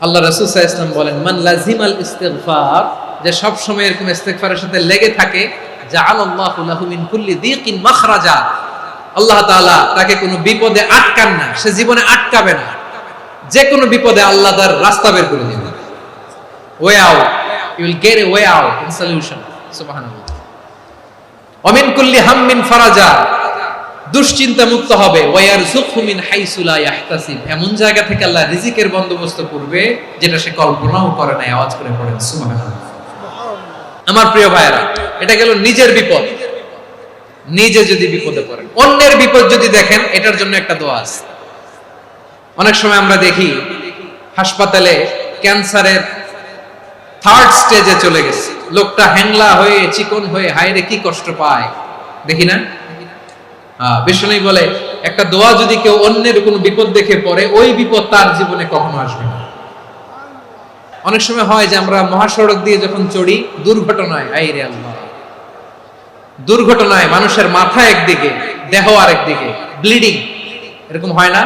আল্লাহ রাসূল সাল্লাল্লাহু আলাইহি ওয়াসাল্লাম বলেন, মান লাজিমাল ইস্তিগফার, যে সব সময় এরকম ইস্তিগফারের সাথে লেগে থাকে, জাআলাল্লাহু লাহু মিন কুল্লি দিকিন মাখরাজা, আল্লাহ তাআলা তাকে কোনো বিপদে আটকান না, সে জীবনে আটকাবে না, যে কোনো বিপদে আল্লাহ তার রাস্তা বের করে দিবেন। Way out, you will get a way out in solution. সুবহানাল্লাহ। ওমিন কুল্লি হাম্মিন ফারাজা, দুশ্চিন্তা মুক্ত হবে। ওয়ায়ারযুকহু মিন হাইসু লা ইয়াহতাসিব, এমন জায়গা থেকে আল্লাহ রিজিকের বন্দোবস্ত করবে যেটা সে কল্পনাও করে নাই। আওয়াজ করে পড়েন সুবহানাল্লাহ। আমার প্রিয় ভাইরা, এটা গেল নিজের বিপদ। নিজে যদি বিপদে পড়েন, অন্যের বিপদ যদি দেখেন, এটার জন্য একটা দোয়া আছে। অনেক সময় আমরা দেখি হাসপাতালে ক্যান্সারের 3rd স্টেজে চলে গেছে, লোকটা হ্যাংলা হয়ে চিকন হয়ে হায়রে কি কষ্ট পায়, দেখি না? বিষ্ণু বলে একটা দোয়া যদি কেউ অন্যের কোনো বিপদ দেখে পড়ে, ওই বিপদ তার জীবনে কখনো আসবে না। অনেক সময় হয় যে আমরা মহাসড়ক দিয়ে যখন চড়ি, দুর্ঘটনায়, আইরে আল্লাহ, দুর্ঘটনায় মানুষের মাথা একদিকে, দেহ আরেকদিকে, ব্লিডিং, এরকম হয় না?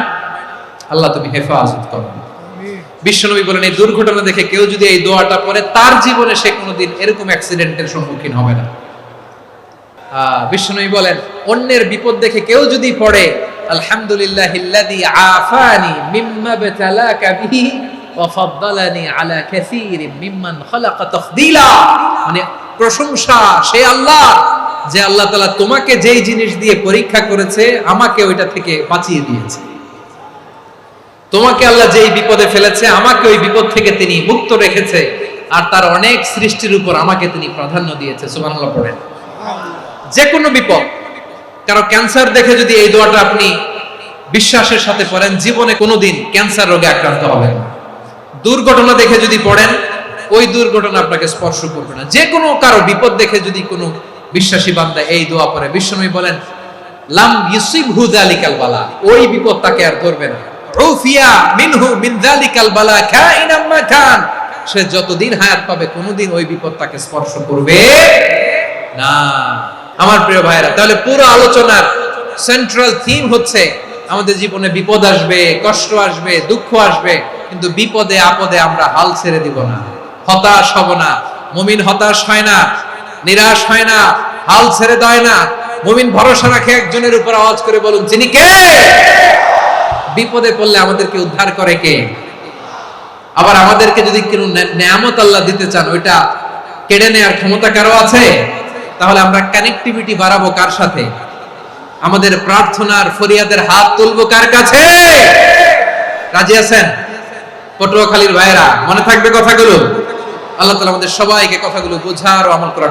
আল্লাহ তুমি হেফাজত করো। বিশ্বনবী বলেন এই দুর্ঘটনা দেখে কেউ যদি এই দোয়াটা পড়ে, তার জীবনে সে কোনোদিন এরকম অ্যাক্সিডেন্টের সম্মুখীন হবে না। বিশ্বনবী বলেন অন্যের বিপদ দেখে কেউ যদি পড়ে, আলহামদুলিল্লাহিল্লাযী আফানি মিম্মা বাতালাকা বিহি ওয়া ফাদ্দালানি আলা কাসীরিন মিম্মান খালাকা তাফদীলা, মানে প্রশংসা সেই আল্লাহ, যে আল্লাহ তাআলা তোমাকে যেই জিনিস দিয়ে পরীক্ষা করেছে, আমাকে ওইটা থেকে বাঁচিয়ে দিয়েছে। তোমাকে আল্লাহ যেই বিপদে ফেলেছে, আমাকে ওই বিপদ থেকে তিনি মুক্ত রেখেছে, আর তার অনেক সৃষ্টির উপর আমাকে তিনি প্রাধান্য দিয়েছে। সুবহানাল্লাহ পড়েন। যে কোনো বিপদ, কারো ক্যান্সার দেখে যদি এই দোয়াটা আপনি বিশ্বাসের সাথে পড়েন, জীবনে কোনোদিন ক্যান্সার রোগে আক্রান্ত হবেন না। দুর্ঘটনা দেখে যদি পড়েন, ওই দুর্ঘটনা আপনাকে স্পর্শ করবে না। যে কোনো কারো বিপদ দেখে যদি কোনো বিশ্বাসী বান্দা এই দোয়া পড়ে, বিশ্বনবী বলেন লাম ইউসিবহু যালিকাল বালা, ওই বিপদ তাকে আর ধরবে না। উফিয়া মিনহু মিন যালিকাল বালা কাইনাম মা কান, সে যতদিন হায়াত পাবে কোনোদিন ওই বিপদ তাকে স্পর্শ করবে না। আমার প্রিয় ভাইরা, তাহলে পুরো আলোচনার সেন্ট্রাল থিম হচ্ছে আমাদের জীবনে বিপদ আসবে, কষ্ট আসবে, দুঃখ আসবে, কিন্তু বিপদে আপদে আমরা হাল ছেড়ে দিব না, হতাশ হব না। মুমিন হতাশ হয় না, নিরাশ হয় না, হাল ছেড়ে দেয় না। মুমিন ভরসা রাখে একজনের উপর। আওয়াজ করে বলুন যিনি কে? বিপদে পড়লে আমাদেরকে উদ্ধার করে কে? আবার আমাদেরকে যদি কোনো নেয়ামত আল্লাহ দিতে চান, ওইটা কেড়ে নেওয়ার ক্ষমতা কারো আছে? তাহলে আমরা কানেক্টিভিটি বাড়াবো কার সাথে? আমাদের প্রার্থনার ফরিয়াদের হাত তুলবো কার কাছে? রাজি আছেন? পটুয়াখালীর ভাইরা, মনে থাকবে কথাগুলো। আল্লাহ তাআলা আমাদের সবাইকে কথাগুলো বোঝার ও আমল করার